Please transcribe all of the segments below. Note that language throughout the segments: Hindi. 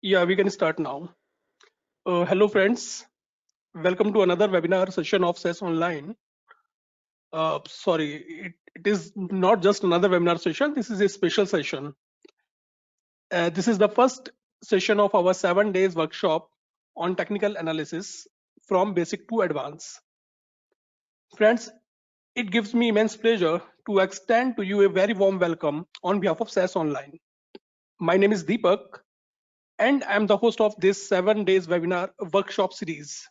Yeah, we can start now. Hello, friends. Welcome to another webinar session of SES Online. It is not just another webinar session. This is a special session. This is the first session of our 7 days workshop on technical analysis from basic to advanced. Friends, it gives me immense pleasure to extend to you a very warm welcome on behalf of SES Online. My name is Deepak, and I'm the host of this 7 days webinar workshop series.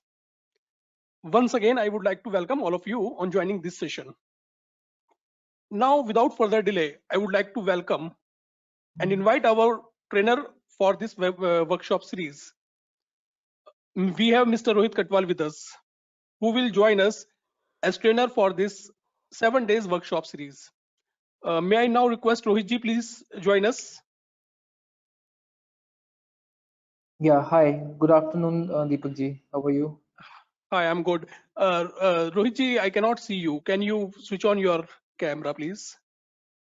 Once again, I would like to welcome all of you on joining this session. Now, without further delay, I would like to welcome and invite our trainer for this workshop series. We have Mr. Rohit Katwal with us, who will join us as trainer for this 7 days workshop series. May I now request Rohit ji, please join us. Yeah, hi. Good afternoon, Deepak ji. How are you? Hi, I'm good. Rohit ji, I cannot see you. Can you switch on your camera, please?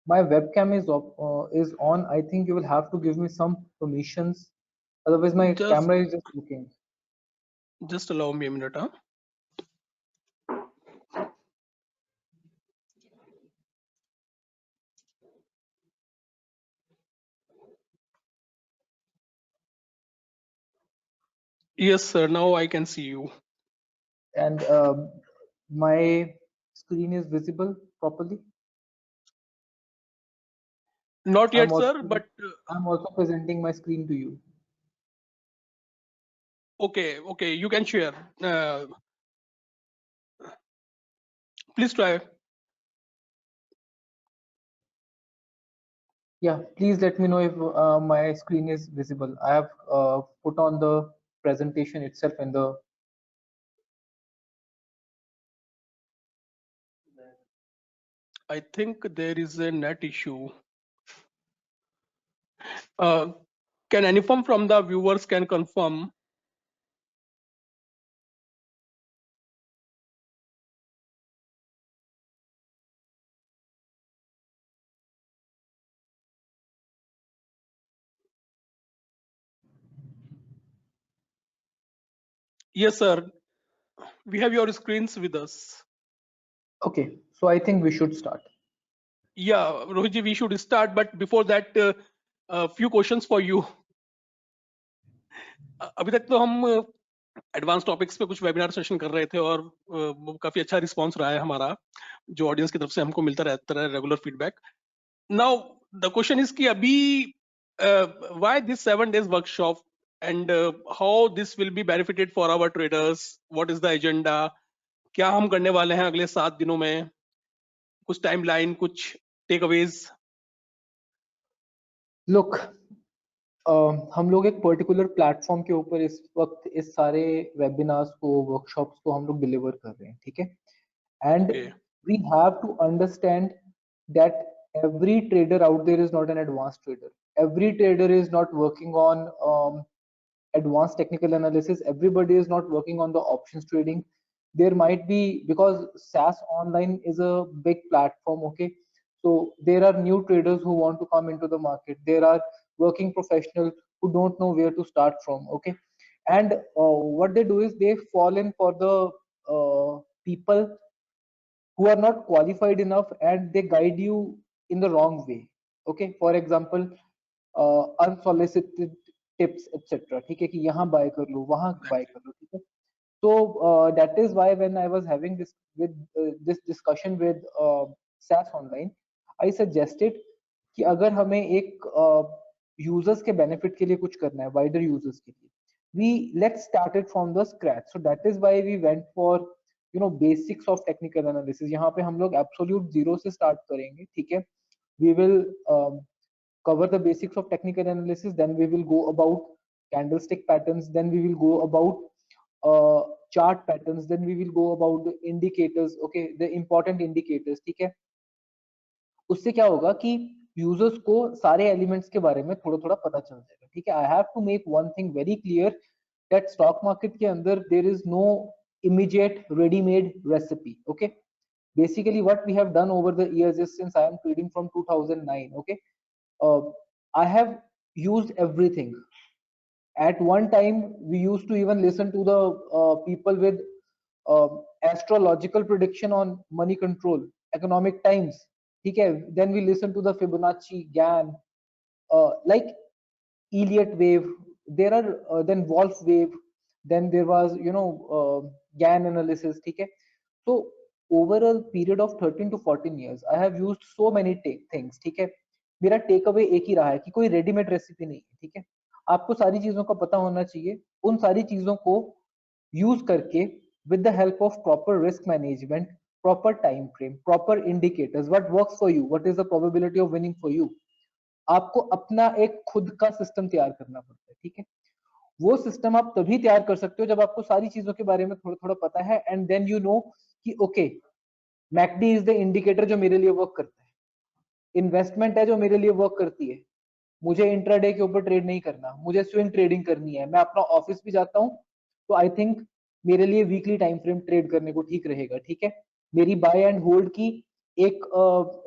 My webcam is on. I think you will have to give me some permissions. Otherwise, my Just, camera is just looking. just allow me a minute. Huh? Yes, sir. Now I can see you. And my screen is visible properly. Not I'm yet, also sir, but I'm also presenting my screen to you. okay, you can share. Please try. Yeah, please let me know if my screen is visible. I have put on the presentation itself in the. I think there is a net issue. Uh, can anyone from the viewers can confirm? Yes, sir. We have your screens with us. Okay, so I think we should start. Yeah, Rohit ji, we should start. But before that, a few questions for you. अभी तक तो हम एडवांस टॉपिक्स पे कुछ वेबिनार सेशन कर रहे थे और काफी अच्छा रिस्पांस रहा है हमारा, जो ऑडियंस की तरफ से हमको मिलता रहता है regular feedback. Now the question is कि अभी why this 7 days workshop and how this will be benefited for our traders, what is the agenda, क्या हम करने वाले हैं अगले 7 दिनों में, कुछ टाइमलाइन, कुछ टेक अवेज. Look, हम लोग एक पर्टिकुलर प्लेटफॉर्म के ऊपर इस वक्त इस सारे वेबिनार्स को वर्कशॉप्स को हम लोग डिलीवर कर रहे हैं, ठीक है. And okay, we have to understand that every trader out there is not an advanced trader. Every trader is not working on advanced technical analysis. Everybody is not working on the options trading. There might be, because SaaS online is a big platform, okay. So there are new traders who want to come into the market. There are working professionals who don't know where to start from, okay. And what they do is they fall in for the people who are not qualified enough, and they guide you in the wrong way, okay. For example, unsolicited tips etc, ठीक है, कि यहाँ buy कर लो, वहाँ buy एग्जैक्टली. कर लो, ठीक है. So that is why when I was having this discussion with SaaS online, I suggested कि अगर हमें एक users के benefit के लिए कुछ करना है, wider users के लिए, we let's start it from the scratch. So that is why we went for basics of technical analysis. यहाँ पे हम लोग absolute zero से start करेंगे, ठीक है. We will cover the basics of technical analysis, then we will go about candlestick patterns, then we will go about chart patterns, then we will go about the indicators, okay, the important indicators, ठीक है. उससे क्या होगा कि यूजर्स को सारे एलिमेंट्स के बारे में थोड़ा थोड़ा पता चल जाएगा, ठीक है. I have to make one thing very clear, that stock market के अंदर there is no immediate ready-made recipe, okay. Basically what we have done over the years is, since I am trading from 2009, okay, uh, I have used everything, At one time we used to even listen to the people with uh, astrological prediction on money control, economic times, ठीक है? Then we listen to the Fibonacci, Gann, like Elliott wave. There are then Wolf wave. Then there was Gann analysis, ठीक है? So over a period of 13 to 14 years, I have used so many things, ठीक है? मेरा टेक अवे एक ही रहा है कि कोई रेडीमेड रेसिपी नहीं है, ठीक है? आपको सारी चीजों का पता होना चाहिए, उन सारी चीजों को यूज करके with the help of proper risk management, proper time frame, proper indicators, what works for you, what is the probability of winning for you, आपको अपना एक खुद का सिस्टम तैयार करना पड़ता है, ठीक है? वो सिस्टम आप तभी तैयार कर सकते हो जब आपको सारी चीजों के बारे में थोड़ा थोड़ा पता है, एंड देन यू नो कि okay, McD is the indicator जो मेरे लिए वर्क करता है, इन्वेस्टमेंट है जो मेरे लिए वर्क करती है, मुझे इंट्राडे के ऊपर ट्रेड नहीं करना, मुझे स्विंग ट्रेडिंग करनी है, मैं अपना ऑफिस भी जाता हूँ, तो आई थिंक मेरे लिए वीकली टाइम फ्रेम ट्रेड करने को ठीक रहेगा, ठीक है? मेरी बाय एंड होल्ड की एक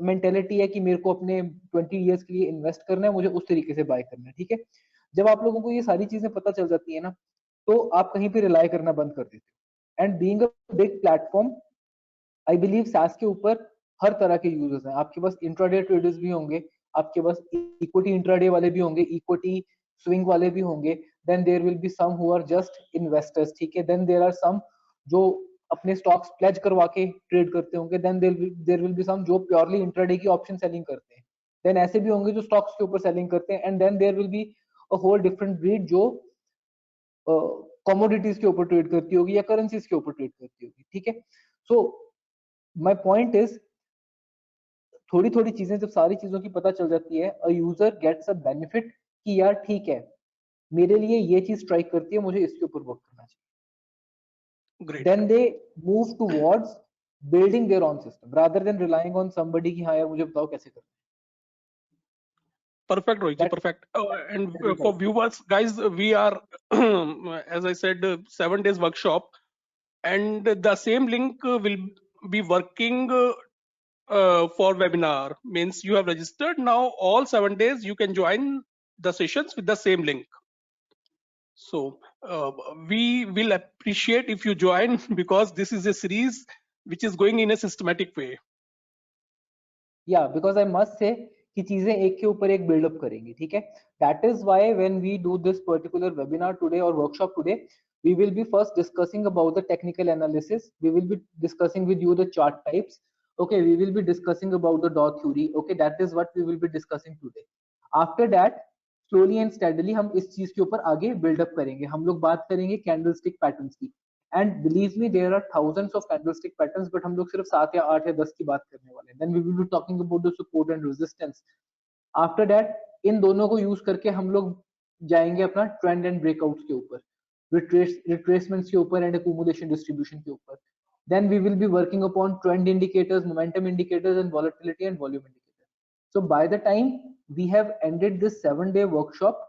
मेंटेलिटी है कि मेरे को अपने 20 इयर्स के लिए इन्वेस्ट करना है, मुझे उस तरीके से बाय करना है, ठीक है? जब आप लोगों को ये सारी चीजें पता चल जाती है ना, तो आप कहीं पे रिलाई करना बंद कर देते हो। And being a big platform, I believe सास के ऊपर हर तरह के यूजर्स हैं। आपके पास इंट्राडे ट्रेडर्स भी होंगे, आपके पास इक्विटी इंट्राडे वाले भी होंगे, इक्विटी स्विंग वाले भी होंगे, then there will be some who are just investors, ठीक है? देन देयर आर सम जो अपने स्टॉक्स प्लेज करवा के ट्रेड करते होंगे, then there will be some जो प्योरली इंट्राडे की ऑप्शन सेलिंग करते हैं, देन ऐसे भी होंगे जो स्टॉक्स के ऊपर सेलिंग करते हैं, and then there will be a whole different breed जो कमोडिटीज के ऊपर ट्रेड करती होगी या करेंसीज के ऊपर ट्रेड करती होगी, ठीक है? सो माय पॉइंट इज, थोड़ी थोड़ी चीजें जब सारी चीजों की पता चल जाती है, a user gets a benefit कि यार ठीक है, मेरे लिए ये चीज स्ट्राइक करती है, मुझे इसके ऊपर वर्क करना चाहिए। Great. Then they move towards building their own system rather than relying on somebody कि हाँ यार मुझे बताओ कैसे करना Perfect, Rohit ji, है। perfect. And That is for right. viewers, guys, we are, as I said, 7 days workshop, and the same link will be working for webinar. Means you have registered now. All 7 days you can join the sessions with the same link. So we will appreciate if you join because this is a series which is going in a systematic way. या बिकॉज आई मस्ट से कि चीजें एक के ऊपर एक बिल्डअप करेंगी, ठीक है? That is why when we do this particular webinar today और workshop today, we will be first discussing about the technical analysis, we will be discussing with you the chart types, okay, we will be discussing about the dot theory, okay, that is what we will be discussing today. After that slowly and steadily हम इस चीज के ऊपर आगे बिल्डअप करेंगे, हम लोग बात करेंगे कैंडलस्टिक पैटर्न्स की, and believe me there are thousands of candlestick patterns, but हम लोग सिर्फ 7 या 8 या 10 की बात करने वाले हैं। Then we will be talking about the support and resistance. After that इन दोनों को यूज करके हम लोग जाएंगे अपना ट्रेंड एंड ब्रेकआउट्स के ऊपर, रिट्रेसमेंट्स के ऊपर एंड एक्यूमुलेशन डिस्ट्रीब्यूशन के ऊपर। then we will be working upon trend indicators, momentum indicators, and volatility and volume indicators. So by the time we have ended this 7-day workshop,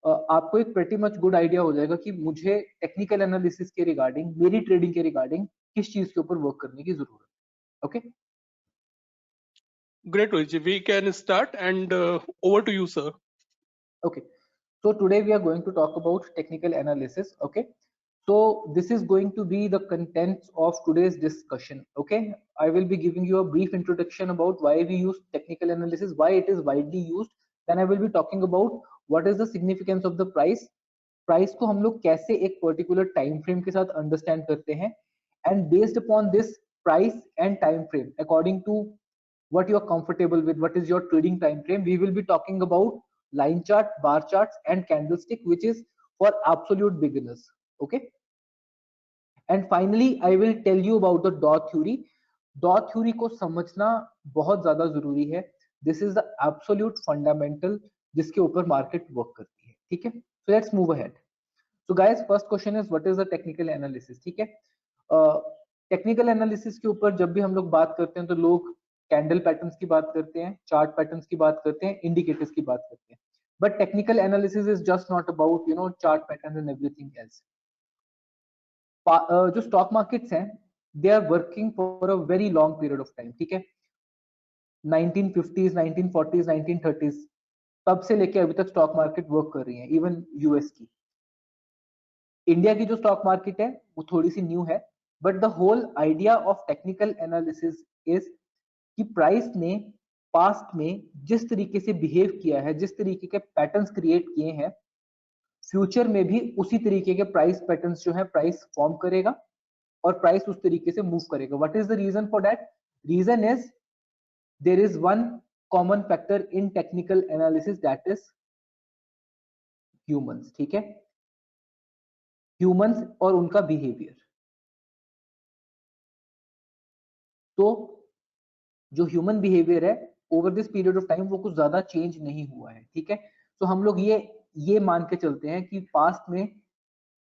आपको एक pretty much good idea हो जाएगा कि मुझे टेक्निकल एनालिसिस के रिगार्डिंग, मेरी ट्रेडिंग के रिगार्डिंग किस चीज के ऊपर वर्क करने की जरूरत है। Okay, Great, Rohit ji. We can start, and over to you, sir. okay. So today we are going to talk about technical analysis. Okay, so this is going to be the contents of today's discussion. Okay, I will be giving you a brief introduction about why we use technical analysis, why it is widely used. Then I will be talking about what is the significance of the price, price को हम लोग कैसे एक पर्टिकुलर टाइम फ्रेम के साथ अंडरस्टैंड करते हैं, and based upon this price and time frame according to what you are comfortable with, what is your trading time frame, we will be talking about line chart, bar charts, and candlestick, which is for absolute beginners. Okay, and finally I will tell you about the dot theory. dot theory को समझना बहुत ज्यादा जरूरी है, this is the absolute fundamental जिसके ऊपर मार्केट वर्क करती है, ठीक है? So let's move ahead. So guys, first question is what is the technical analysis, ठीक है? टेक्निकल एनालिसिस के ऊपर जब भी हम लोग बात करते हैं तो लोग कैंडल पैटर्न्स की बात करते हैं, चार्ट पैटर्न्स की बात करते हैं, इंडिकेटर्स की बात करते हैं, but technical analysis is just not about chart patterns and everything else. जो स्टॉक मार्केट्स हैं, they are working for a very long period of time, ठीक है? 1950s, 1940s, 1930s, तब से लेके अभी तक स्टॉक मार्केट वर्क कर रही है, इवन यूएस की। इंडिया की जो स्टॉक मार्केट है वो थोड़ी सी न्यू है, but the whole idea of technical analysis is कि प्राइस ने पास्ट में जिस तरीके से बिहेव किया है, जिस तरीके के पैटर्न्स क्रिएट किए हैं, फ्यूचर में भी उसी तरीके के प्राइस पैटर्न्स जो है प्राइस फॉर्म करेगा और प्राइस उस तरीके से मूव करेगा. What is the reason for that? Reason is there is one common factor in technical analysis, that is humans. ठीक है, ह्यूमंस और उनका बिहेवियर. तो जो ह्यूमन बिहेवियर है over this period of time वो कुछ ज्यादा चेंज नहीं हुआ है. ठीक है, तो हम लोग ये मान के चलते हैं कि पास्ट में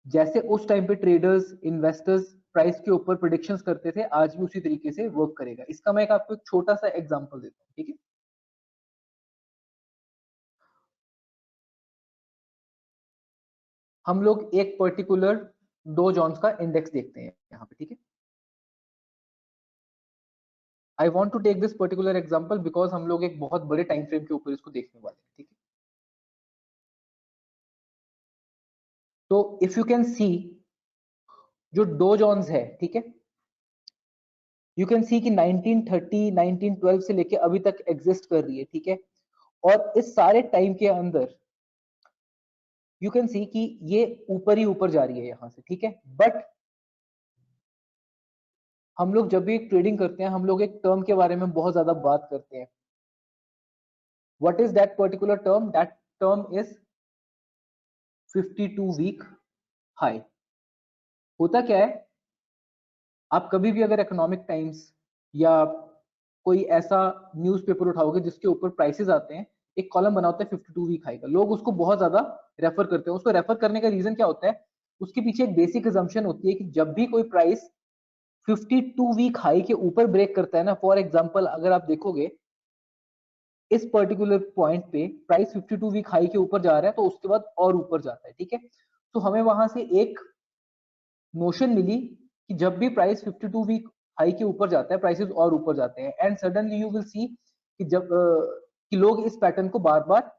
जैसे उस टाइम पे ट्रेडर्स, इन्वेस्टर्स प्राइस के ऊपर प्रिडिक्शंस करते थे, आज भी उसी तरीके से वर्क करेगा. इसका मैं आपको एक छोटा सा एग्जांपल देता हूँ. ठीक है, हम लोग एक पर्टिकुलर डो जोन्स का इंडेक्स देखते हैं यहाँ पे. ठीक है, I want to take this particular example because हम लोग एक बहुत बड़े टाइम फ्रेम के ऊपर इसको देखने वाले हैं. ठीक है, तो इफ यू कैन सी जो डो जोन्स है, ठीक है, यू कैन सी कि 1930 1912 से लेके अभी तक एग्जिस्ट कर रही है. ठीक है, और इस सारे टाइम के अंदर यू कैन सी कि ये ऊपर ही ऊपर जा रही है यहां से. ठीक है, बट हम लोग जब भी ट्रेडिंग करते हैं हम लोग एक टर्म के बारे में बहुत ज्यादा बात करते हैं. What is that particular term? That term is 52 week high. होता क्या है, आप कभी भी अगर इकोनॉमिक टाइम्स या कोई ऐसा न्यूज़पेपर उठाओगे जिसके ऊपर प्राइसेस आते हैं, एक कॉलम बना होता है 52 वीक हाई का. लोग उसको बहुत ज्यादा रेफर करते हैं. उसको रेफर करने का रीजन क्या होता है? उसके पीछे एक बेसिक अजम्पशन होती है कि जब भी कोई प्राइस 52 वीक हाई के ऊपर ब्रेक करता है ना, फॉर एग्जांपल अगर आप देखोगे इस पर्टिकुलर पॉइंट पे प्राइस 52 वीक हाई के ऊपर जा रहा है तो उसके बाद और ऊपर जाता है. ठीक है, तो हमें वहां से एक नोशन मिली कि जब भी प्राइस 52 वीक हाई के ऊपर जाता है प्राइसेस और ऊपर जाते हैं. And suddenly you will see कि जब कि लोग इस पैटर्न को बार बार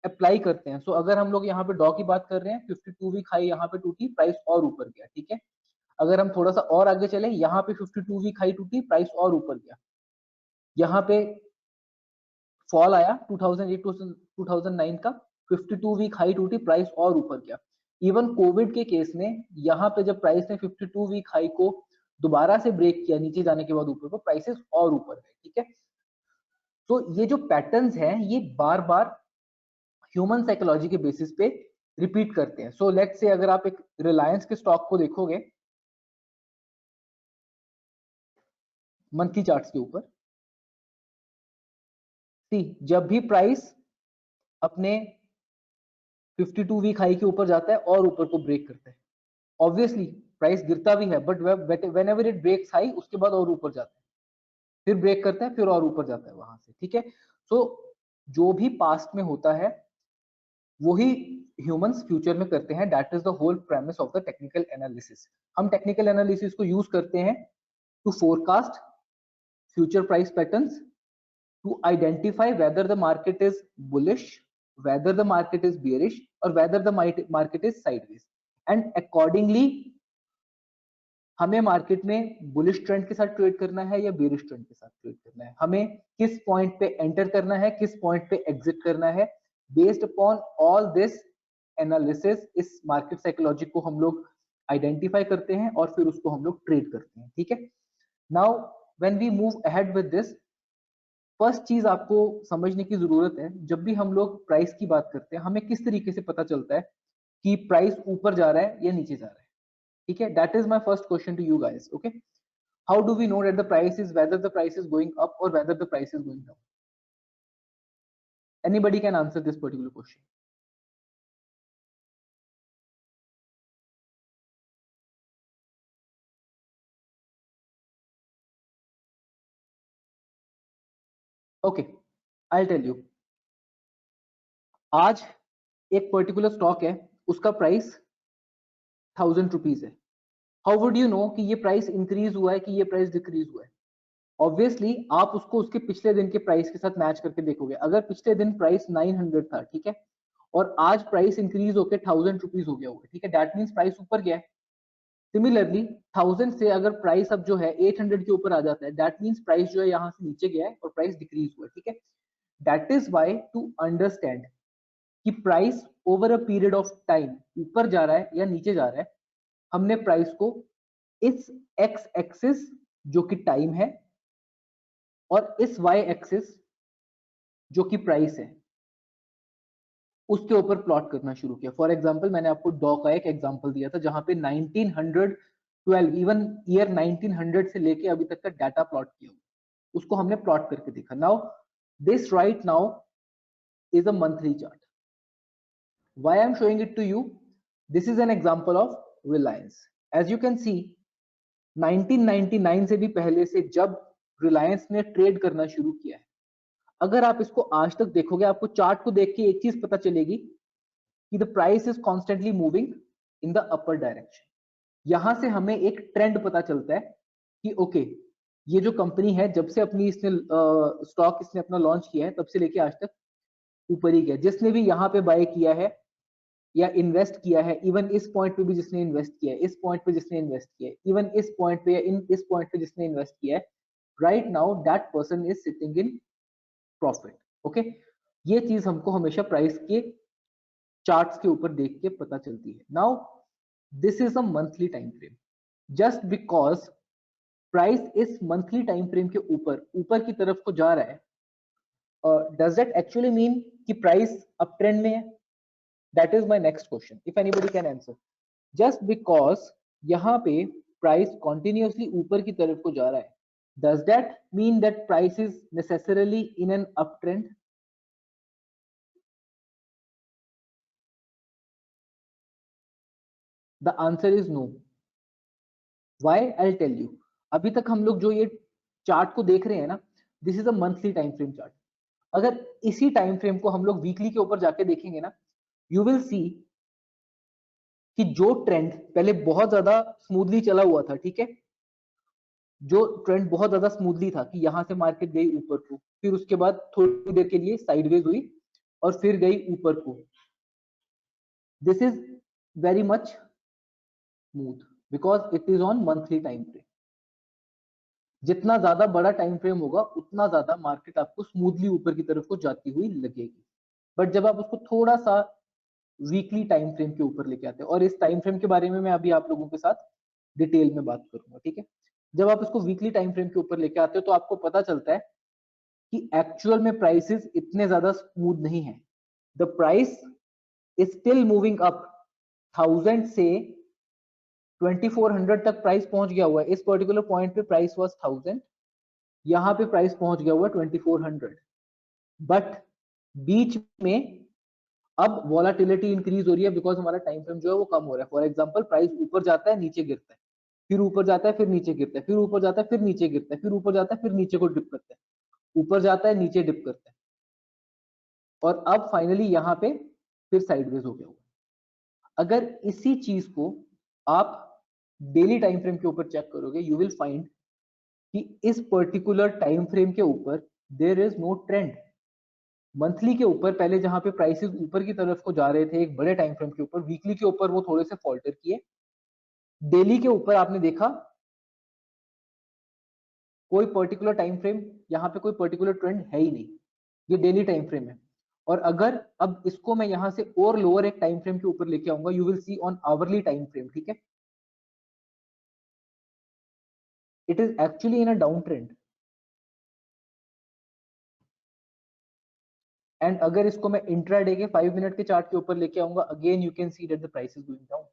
अप्लाई करते हैं. सो अगर हम लोग यहाँ पे डॉ की बात कर रहे हैं, 52 वीक हाई यहाँ पे टूटी, प्राइस और ऊपर गया. ठीक है, अगर हम थोड़ा सा और आगे चले, यहाँ पे 52 वीक हाई टूटी, प्राइस और ऊपर गया. यहाँ पे फॉल आया 2008 2009 का, 52 वीक हाई टूटी, प्राइस और ऊपर गया. इवन कोविड के केस में यहाँ पे जब प्राइस ने 52 वीक हाई को दोबारा से ब्रेक किया नीचे जाने के बाद ऊपर को, प्राइसेस और ऊपर गए. ठीक है, तो ये जो पैटर्न्स हैं ये बार बार ह्यूमन साइकोलॉजी के बेसिस पे रिपीट करते हैं. सो लेट्स से अगर आप एक रिलायंस के स्टॉक को देखोगे मंथली चार्ट्स के ऊपर, सी जब भी प्राइस अपने 52 वीक हाई के ऊपर जाता है और ऊपर को ब्रेक करता है, ऑब्वियसली प्राइस गिरता भी है, but whenever it breaks high उसके बाद और ऊपर जाता है, फिर ब्रेक करता है, फिर और ऊपर जाता है वहां से. ठीक है, सो जो भी पास्ट में होता है वही ह्यूमंस फ्यूचर में करते हैं. That is the whole premise of the technical analysis. हम टेक्निकल एनालिसिस को यूज करते हैं to forecast future price patterns, to identify whether the market is bullish, whether the market is bearish, or whether the market is sideways. And accordingly हमें मार्केट में बुलिश ट्रेंड के साथ ट्रेड करना है या बेरिश ट्रेंड के साथ ट्रेड करना है, हमें किस पॉइंट पे एंटर करना है, किस पॉइंट पे एग्जिट करना है. Based upon all this analysis इस मार्केट साइकोलॉजी को हम लोग आइडेंटिफाई करते हैं और फिर उसको हम लोग ट्रेड करते हैं. ठीक है, now when we move ahead with this, first चीज आपको समझने की जरूरत है, जब भी हम लोग प्राइस की बात करते हैं हमें किस तरीके से पता चलता है कि प्राइस ऊपर जा रहा है या नीचे जा रहा है. ठीक है, that is my first question to you guys. Okay, how do we know that the price is whether the price is going up और whether the price is going down? Anybody can answer this particular question. Okay, I tell you. आज एक पर्टिकुलर स्टॉक है, उसका प्राइस 1000 रुपीज है. हाउ वुड यू नो कि ये प्राइस इंक्रीज हुआ है कि ये प्राइस डिक्रीज हुआ है? ऑब्वियसली आप उसको उसके पिछले दिन के प्राइस के साथ मैच करके देखोगे. अगर पिछले दिन प्राइस 900 था, ठीक है, और आज प्राइस इंक्रीज होकर 1000 रुपीज हो गया हुआ है, ठीक है, दैट मीन्स प्राइस ऊपर गया है। सिमिलरली 1000 से अगर प्राइस अब जो है 800 के ऊपर आ जाता है, दैट मीन्स प्राइस जो है यहाँ से नीचे गया है और प्राइस डिक्रीज हुआ है, ठीक है। That is why to understand कि price over a period of time ऊपर जा रहा है या नीचे जा रहा है, हमने प्राइस को इस एक्स एक्सिस जो कि टाइम है और इस वाई एक्सिस जो कि प्राइस है उसके ऊपर प्लॉट करना शुरू किया। फॉर एग्जांपल मैंने आपको डॉ का एक एग्जांपल दिया था जहां पे 1912 इवन ईयर 1900 से लेके अभी तक का डाटा प्लॉट किया, उसको हमने प्लॉट करके देखा। Now this right now is a monthly chart. Why I am showing it to you? This is an example of Reliance. As you can see, 1999 से भी पहले से जब Reliance ने ट्रेड करना शुरू किया है, अगर आप इसको आज तक देखोगे, आपको चार्ट को देख के एक चीज पता चलेगी कि the price is constantly moving in the upper direction. यहां से हमें एक ट्रेंड पता चलता है कि ओके, ये जो कंपनी है जब से अपनी इसने स्टॉक इसने अपना लॉन्च किया है तब से लेके आज तक ऊपर ही गया। जिसने भी यहाँ पे बाय किया है या इन्वेस्ट किया है, इवन इस पॉइंट पे भी जिसने इन्वेस्ट किया है, इस पॉइंट पे जिसने इन्वेस्ट किया है, इवन इस पॉइंट पे या इस पॉइंट पे जिसने इन्वेस्ट किया है, right now that person is sitting in profit. Okay, ये चीज हमको हमेशा प्राइस के चार्ट्स के ऊपर देख के पता चलती है। Now this is a monthly time frame. Just because price इस मंथली टाइम फ्रेम के ऊपर ऊपर की तरफ को जा रहा है, does that actually mean कि प्राइस अप ट्रेंड में है? That is my next question, if anybody can answer. Just because यहाँ पे प्राइस continuously ऊपर की तरफ को जा रहा है, does that mean that price is necessarily in an uptrend? The answer is no. Why? I'll tell you. अभी तक हम लोग जो ये चार्ट को देख रहे हैं ना, this is a monthly time frame chart. अगर इसी टाइम फ्रेम को हम लोग वीकली के ऊपर जाके देखेंगे ना, you will see कि जो ट्रेंड पहले बहुत ज्यादा स्मूथली चला हुआ था, ठीक है, जो ट्रेंड बहुत ज्यादा स्मूथली था कि यहां से मार्केट गई ऊपर को, फिर उसके बाद थोड़ी देर के लिए साइडवेज हुई और फिर गई ऊपर को, this is very much smooth because it is on monthly time frame. जितना ज्यादा बड़ा टाइम फ्रेम होगा उतना ज्यादा मार्केट आपको स्मूथली ऊपर की तरफ को जाती हुई लगेगी। बट जब आप उसको थोड़ा सा वीकली टाइम फ्रेम के ऊपर लेके आते हैं, और इस टाइम फ्रेम के बारे में मैं अभी आप लोगों के साथ डिटेल में बात करूंगा, ठीक है। जब आप इसको वीकली टाइम फ्रेम के ऊपर लेके आते हो तो आपको पता चलता है कि एक्चुअल में प्राइसेस इतने ज्यादा स्मूथ नहीं है। The price is still moving up, 1000 से 2400 तक प्राइस पहुंच गया हुआ है। इस पर्टिकुलर पॉइंट पे प्राइस वाज 1000, यहाँ पे प्राइस पहुंच गया हुआ है 2400, बट बीच में अब वॉलाटिलिटी इंक्रीज हो रही है बिकॉज हमारा टाइम फ्रेम जो है वो कम हो रहा है। फॉर एग्जांपल प्राइस ऊपर जाता है, नीचे गिरता है, फिर ऊपर जाता है, फिर नीचे गिरता है, फिर ऊपर जाता है, फिर नीचे गिरता है, फिर ऊपर जाता है, फिर नीचे को डिप करता है, ऊपर जाता है, नीचे डिप करता है, और अब फाइनली यहाँ पे फिर साइडवेज हो गया हुआ। अगर इसी चीज को आप डेली टाइम फ्रेम के ऊपर चेक करोगे, यू विल फाइंड कि इस पर्टिकुलर टाइम फ्रेम के ऊपर there is no trend. Monthly के ऊपर पहले जहां पे प्राइसेस ऊपर की तरफ को जा रहे थे एक बड़े टाइम फ्रेम के ऊपर, वीकली के ऊपर वो थोड़े से फॉल्टर किए, डेली के ऊपर आपने देखा कोई पर्टिकुलर टाइम फ्रेम, यहाँ पे कोई पर्टिकुलर ट्रेंड है ही नहीं, ये डेली टाइम फ्रेम है। और अगर अब इसको मैं यहाँ से और लोअर एक टाइम फ्रेम के ऊपर लेके आऊंगा, you will C on hourly time frame, ठीक है, it is actually in a down trend. And अगर इसको मैं इंट्राडे के 5 मिनट के चार्ट के ऊपर लेके आऊंगा, again you can see that the price is going down.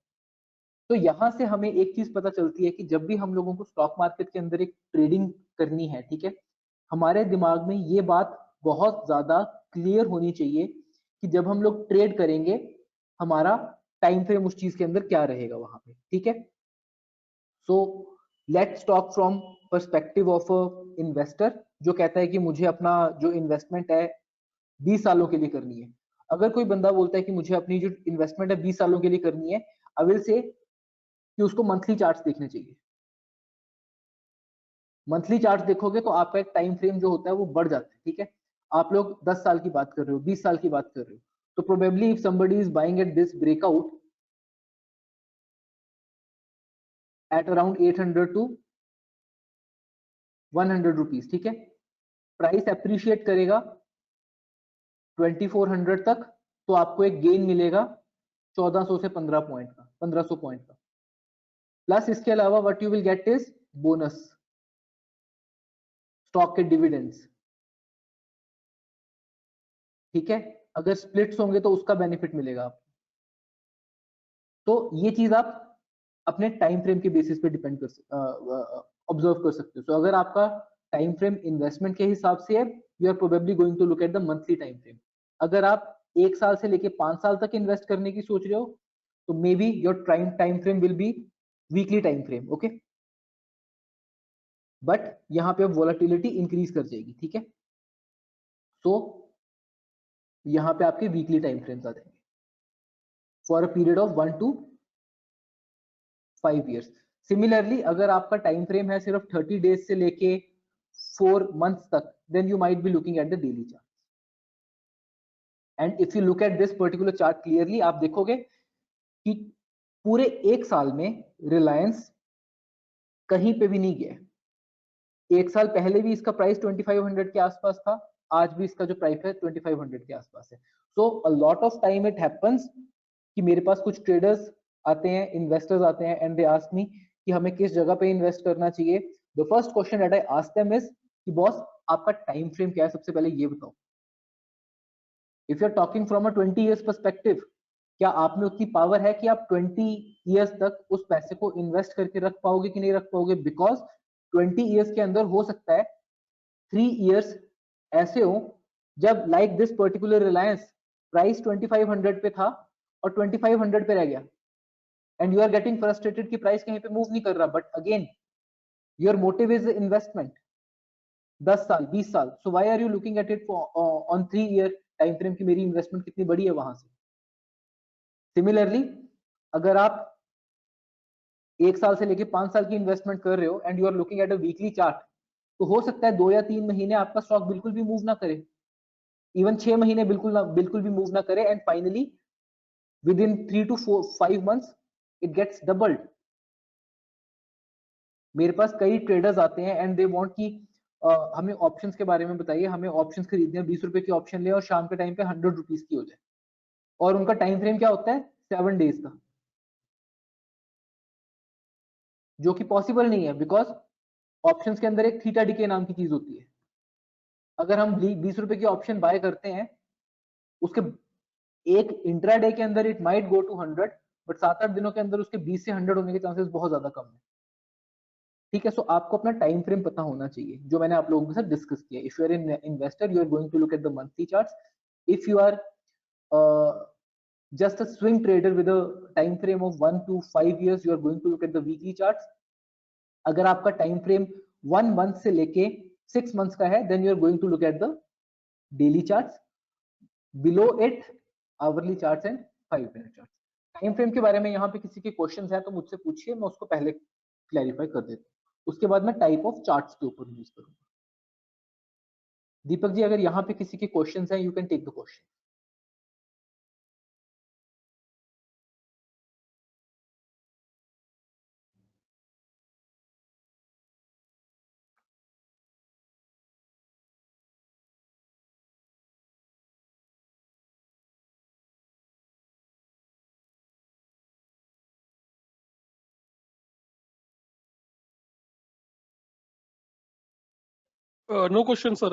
तो यहां से हमें एक चीज पता चलती है कि जब भी हम लोगों को स्टॉक मार्केट के अंदर एक ट्रेडिंग करनी है, ठीक है, हमारे दिमाग में ये बात बहुत ज्यादा क्लियर होनी चाहिए कि जब हम लोग ट्रेड करेंगे हमारा टाइम फ्रेम उस चीज के अंदर क्या रहेगा वहां पे, ठीक है। So let's talk from perspective of investor जो कहता है कि मुझे अपना जो इन्वेस्टमेंट है 20 सालों के लिए करनी है। अगर कोई बंदा बोलता है कि मुझे अपनी जो इन्वेस्टमेंट है 20 सालों के लिए करनी है, आई विल से कि उसको मंथली चार्ट्स देखने चाहिए। मंथली चार्ट देखोगे तो आपका एक टाइम फ्रेम जो होता है वो बढ़ जाता है, ठीक है। आप लोग 10 साल की बात कर रहे हो, 20 साल की बात कर रहे हो, तो probably if somebody is buying at this breakout at around 800 to 100 rupees, ठीक है, प्राइस अप्रिशिएट करेगा 2400 तक, तो आपको एक गेन मिलेगा 1400 से 1500 पॉइंट का। प्लस इसके अलावा what you will get is bonus, stock के डिविडेंड्स, ठीक है। अगर स्प्लिट्स होंगे तो उसका बेनिफिट मिलेगा आपको। तो ये चीज आप अपने टाइम फ्रेम के बेसिस पे डिपेंड कर ऑब्जर्व कर सकते हो। तो अगर आपका टाइम फ्रेम इन्वेस्टमेंट के हिसाब से है, you are probably going to look at the monthly time frame. अगर आप 1 साल से लेके 5 साल तक इन्वेस्ट करने की सोच रहे हो, तो may be your time frame will be weekly time frame, okay. But यहाँ पे वोलेटिलिटी इंक्रीज कर जाएगी, ठीक है। तो यहाँ पे आपके वीकली टाइम फ्रेम्स आ जाएंगे for a period of 1 to 5 years। Similarly अगर आपका टाइम फ्रेम है सिर्फ 30 डेज से लेके 4 months तक, then you might be looking at the daily chart. And if you look at this particular chart clearly, आप देखोगे कि पूरे 1 साल में रिलायंस कहीं पे भी नहीं गया। 1 साल पहले भी इसका प्राइस 2500 के आसपास था, आज भी इसका जो प्राइस है 2500 के आसपास है। So a lot of time it happens कि मेरे पास कुछ ट्रेडर्स आते हैं, इन्वेस्टर्स आते हैं, एंड दे आस्क मी कि हमें किस जगह पे इन्वेस्ट करना चाहिए। The first question that I ask them is कि बॉस आपका टाइम फ्रेम क्या है, सबसे पहले ये बताओ। If you are talking from a 20 years perspective, क्या आप में उतनी पावर है कि आप 20 years तक उस पैसे को इन्वेस्ट करके रख पाओगे कि नहीं रख पाओगे? बिकॉज 20 years के अंदर हो सकता है 3 years ऐसे हो जब like this particular Reliance price 2500 पे था और 2500 पे रह गया, and you are getting frustrated कि प्राइस कहीं पे मूव नहीं कर रहा। But again your motive is investment, 10 साल 20 साल। So why are you looking at it on 3 year time frame की मेरी इन्वेस्टमेंट कितनी बड़ी है वहां से। सिमिलरली अगर आप 1 साल से लेके 5 साल की इन्वेस्टमेंट कर रहे हो and you are looking at a weekly chart, तो हो सकता है 2 या 3 महीने आपका स्टॉक बिल्कुल भी मूव ना करे, इवन 6 महीने बिल्कुल भी मूव ना करे, and finally within 3 to 5 months it gets doubled. मेरे पास कई ट्रेडर्स आते हैं एंड दे वांट कि हमें ऑप्शंस के बारे में बताइए, हमें ऑप्शंस खरीदने हैं, 20 रुपए की ऑप्शन ले और शाम के टाइम पे 100 रुपीज की हो जाए। और उनका टाइम फ्रेम क्या होता है? 7 days का, जो कि पॉसिबल नहीं है बिकॉज ऑप्शंस के अंदर एक थीटा डिके नाम की चीज होती है। अगर हम 20 रुपए की ऑप्शन बाय करते हैं, उसके एक इंट्राडे के अंदर it might go to 100, but 7-8 दिनों के अंदर उसके 20 से 100 होने के चांसेस बहुत ज्यादा कम है, ठीक है। सो आपको अपना टाइम फ्रेम पता होना चाहिए, जो मैंने आप लोगों के साथ डिस्कस किया। If you are in investor, you are going to look at the monthly charts. If you are just a swing trader with a time frame of 1 to 5 years, you are going to look at the weekly charts. अगर आपका टाइम फ्रेम 1 month से लेके 6 months का है, then you are going to look at the daily charts. Below it, hourly charts and 5-minute charts. Time frame के बारे में यहाँ पे किसी के क्वेश्चंस हैं तो मुझसे पूछिए, मैं उसको पहले क्लैरिफाई कर देता हूँ। उसके बाद मैं टाइप ऑफ चार्ट्स के ऊपर यूज करूंगा। दीपक जी, अगर यहाँ पे किसी के क्वेश्चंस हैं, you can take the question. No question, sir.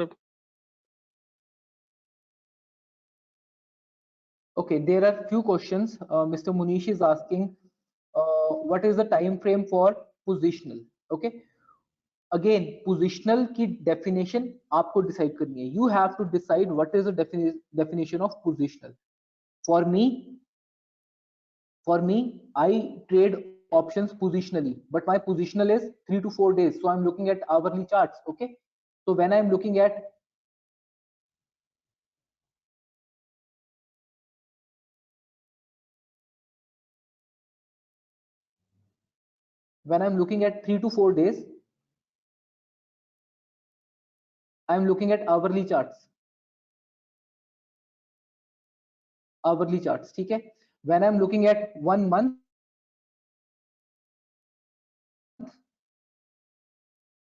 Okay, there are few questions. Mr. Munish is asking, what is the time frame for positional? Okay, again, positional की definition आपको decide करनी है. You have to decide what is the definition of positional. For me, I trade options positionally, but my positional is 3 to 4 days. So I'm looking at hourly charts. Okay, so when I'm looking at when I'm looking at 3 to 4 days, I'm looking at hourly charts. Hourly charts, ठीक है। When I am looking at 1 month,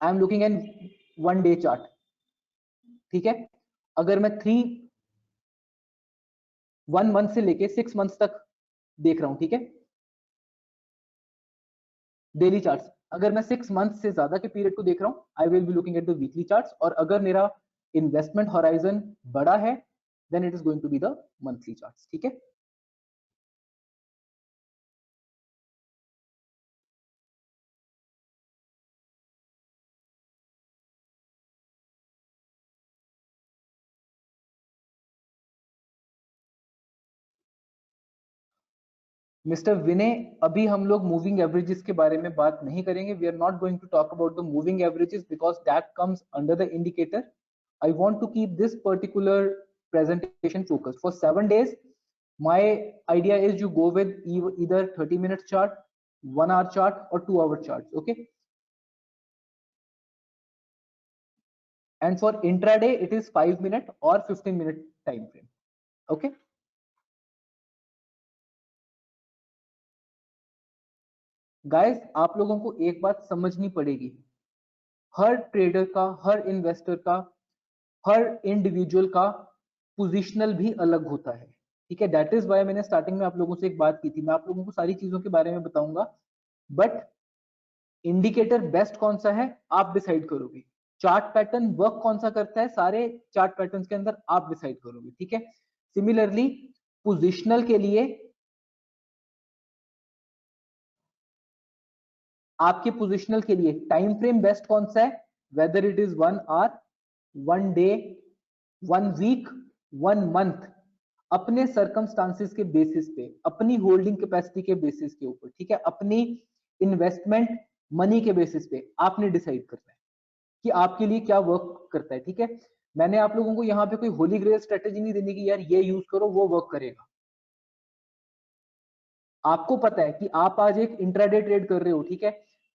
I am looking at 1 day chart, ठीक है। अगर मैं 1 मंथ से लेके 6 मंथ तक देख रहा हूं, ठीक है, डेली चार्ट्स। अगर मैं 6 मंथ से ज्यादा के पीरियड को देख रहा हूं, I will be looking at the weekly charts. और अगर मेरा इन्वेस्टमेंट हॉराइजन बड़ा है, then it is going to be the monthly charts, ठीक है। मिस्टर विनय, अभी हम लोग मूविंग एवरेजेस के बारे में बात नहीं करेंगे। We are not going to talk about the moving averages because that comes under the indicator. I want to keep this particular presentation focused for 7 days. My idea is you go with either 30-minute chart, 1 hour chart, or 2 hour charts. Okay. And for intraday, it is 5-minute or 15-minute time frame. Okay. Guys, आप लोगों को एक बात समझनी पड़ेगी, हर ट्रेडर का, हर इन्वेस्टर का, हर इंडिविजुअल का पोजिशनल भी अलग होता है, ठीक है। दैट इज वाई मैंने स्टार्टिंग में आप लोगों से एक बात की थी, मैं आप लोगों को सारी चीजों के बारे में बताऊंगा, बट इंडिकेटर बेस्ट कौन सा है आप डिसाइड करोगे। चार्ट पैटर्न वर्क कौन सा करता है, सारे चार्ट पैटर्न्स के अंदर आप डिसाइड करोगे, ठीक है। सिमिलरली पोजिशनल के लिए आपके पोजिशनल के लिए टाइम फ्रेम बेस्ट कौन सा है, whether it is 1 hour, 1 day, 1 week, 1 month, अपने सर्कमस्टांसिस के बेसिस पे, अपनी होल्डिंग कैपेसिटी के बेसिस के ऊपर, ठीक है, अपनी इन्वेस्टमेंट मनी के बेसिस पे आपने डिसाइड करना है कि आपके लिए क्या वर्क करता है, ठीक है। मैंने आप लोगों को यहाँ पे कोई होली ग्रेल स्ट्रेटेजी नहीं देनी कि यार ये यूज करो वो वर्क करेगा। आपको पता है कि आप आज एक इंट्राडे ट्रेड कर रहे हो, ठीक है,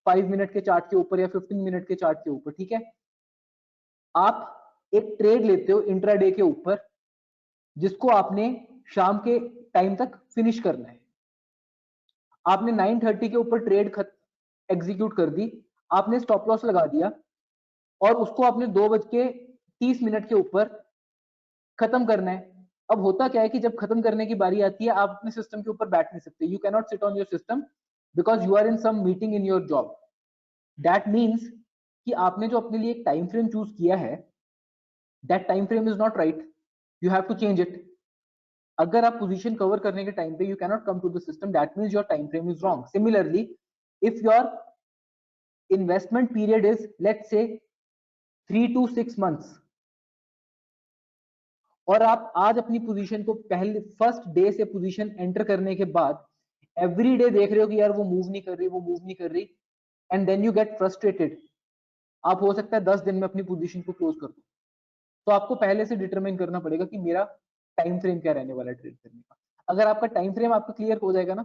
5 मिनट के चार्ट के ऊपर या 15 मिनट के चार्ट के ऊपर, ठीक है। आप एक ट्रेड लेते हो इंट्राडे के ऊपर जिसको आपने शाम के टाइम तक फिनिश करना है। आपने 9:30 के ऊपर ट्रेड एग्जीक्यूट कर दी, आपने स्टॉप लॉस लगा दिया और उसको आपने 2:30 के ऊपर खत्म करना है। अब होता क्या है कि जब खत्म करने की बारी आती है, आप अपने सिस्टम के ऊपर बैठ नहीं सकते, you can not sit on your system because you are in some meeting in your job. That means कि आपने जो अपने लिए एक टाइम फ्रेम चूज किया है, that time frame is not right, you have to change it. अगर आप पोजीशन कवर करने के टाइम पे you can not come to the system, that means your time frame is wrong. Similarly if your investment period is let's say 3 to 6 months और आप आज अपनी पोजीशन को पहले फर्स्ट डे से पोजीशन एंटर करने के बाद एवरी डे देख रहे हो कि यार वो मूव नहीं कर रही, वो मूव नहीं कर रही, and then you get frustrated. आप हो सकता है 10 दिन में अपनी पोजीशन को क्लोज कर दो। तो आपको पहले से डिटरमाइन करना पड़ेगा कि मेरा टाइम फ्रेम क्या रहने वाला है ट्रेड करने का। अगर आपका टाइम फ्रेम आपको क्लियर हो जाएगा ना,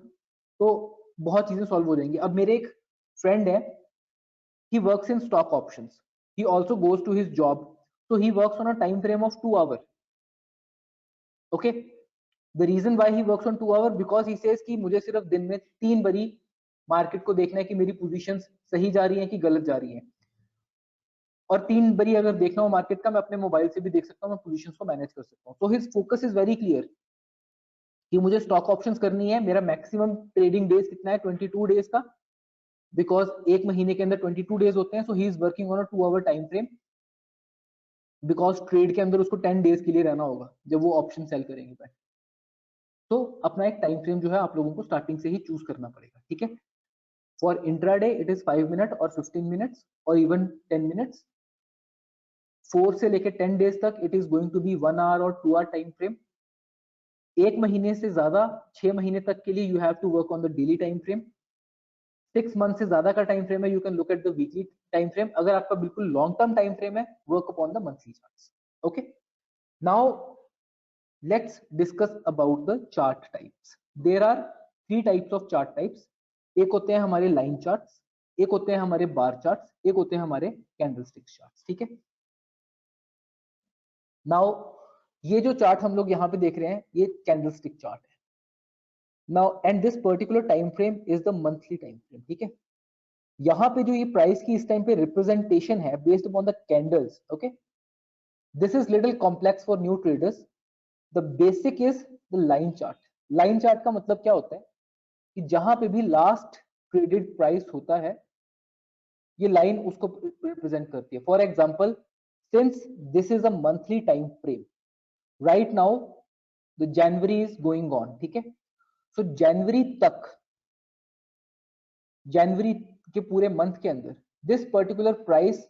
तो बहुत चीजें सॉल्व हो जाएंगी। अब मेरे एक फ्रेंड है, he works in stock options, he also goes to his job, so he works on a time frame of 2 hours. Okay, the reason why he works on 2 hours because he says कि मुझे सिर्फ दिन में 3 बारी मार्केट को देखना है कि मेरी पोजीशंस सही जा रही हैं कि गलत जा रही हैं, और 3 बारी अगर देखना हो मार्केट का, मैं अपने मोबाइल से भी देख सकता हूँ, मैं पोजीशंस को मैनेज कर सकता हूँ। तो his focus is very clear कि मुझे स्टॉक ऑप्शंस करनी है, मेरा मैक्सिमम ट्रेडिंग डेज कितना है, 22 डेज का, बिकॉज एक महीने के अंदर 22 डेज होते हैं। So he is working on a 2 hour time frame because trade के अंदर उसको 10 डेज के लिए रहना होगा जब वो ऑप्शन सेल करेंगे पे। तो अपना एक टाइम फ्रेम जो है आप लोगों को स्टार्टिंग से ही चूज करना पड़ेगा, ठीक है। For intraday it is 5 minute और 15 मिनट्स और इवन 10 मिनट्स। 4 से लेके 10 डेज तक it is going to be 1 hour और 2 आवर टाइम फ्रेम। एक महीने से ज्यादा 6 महीने तक के लिए you have to work on the daily time frame. 6 month से ज्यादा का टाइम फ्रेम है, you can look at the weekly time frame. अगर आपका बिल्कुल लॉन्ग टर्म टाइम फ्रेम है, work upon the monthly charts. Okay, now let's discuss about the chart types. There are 3 types of chart types. एक होते हैं हमारे लाइन चार्ट्स, एक होते हैं हमारे बार चार्ट्स, एक होते हैं हमारे कैंडलस्टिक चार्ट्स, ठीक है। नाउ ये जो चार्ट हम लोग यहाँ पे देख रहे हैं ये कैंडलस्टिक चार्ट है। Now and this particular time frame is the monthly time frame, ठीक है। यहाँ पे जो ये प्राइस की इस टाइम पे रिप्रेजेंटेशन है based upon the candles, okay, this is little complex for new traders. The basic is the line chart. Line chart का मतलब क्या होता है कि जहां पे भी लास्ट ट्रेडेड प्राइस होता है ये लाइन उसको रिप्रेजेंट करती है। For example, since this is a monthly time frame, right now the January is going on, ठीक है। सो जनवरी तक, जनवरी के पूरे मंथ के अंदर this particular price,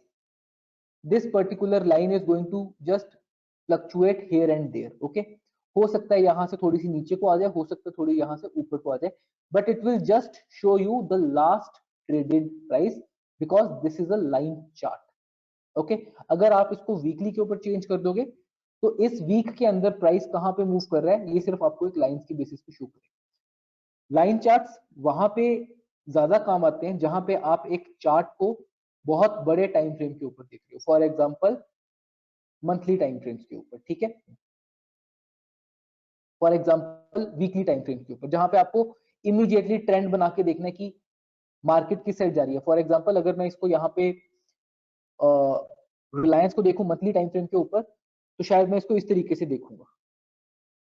this particular line is going to just fluctuate here and there, okay। हो सकता है यहां से थोड़ी सी नीचे को आ जाए, हो सकता है थोड़ी यहां से ऊपर को आ जाए, but it will just show you the last traded price because this is a line chart, okay। अगर आप इसको वीकली के ऊपर चेंज कर दोगे तो इस वीक के अंदर प्राइस कहां पे मूव कर रहा है ये सिर्फ आपको एक लाइंस की बेसिस पे शो करेगा। लाइन चार्ट्स वहां पे ज्यादा काम आते हैं जहां पे आप एक चार्ट को बहुत बड़े टाइम फ्रेम के ऊपर देख रहे हो, for example monthly time frames के ऊपर, ठीक है। For example weekly time frame के ऊपर जहां पे आपको इमीडिएटली ट्रेंड बना के देखना है कि मार्केट किस साइड जा रही है। फॉर एग्जांपल अगर मैं इसको यहाँ पे रिलायंस को देखूं मंथली टाइम फ्रेम के ऊपर तो शायद मैं इसको इस तरीके से देखूंगा,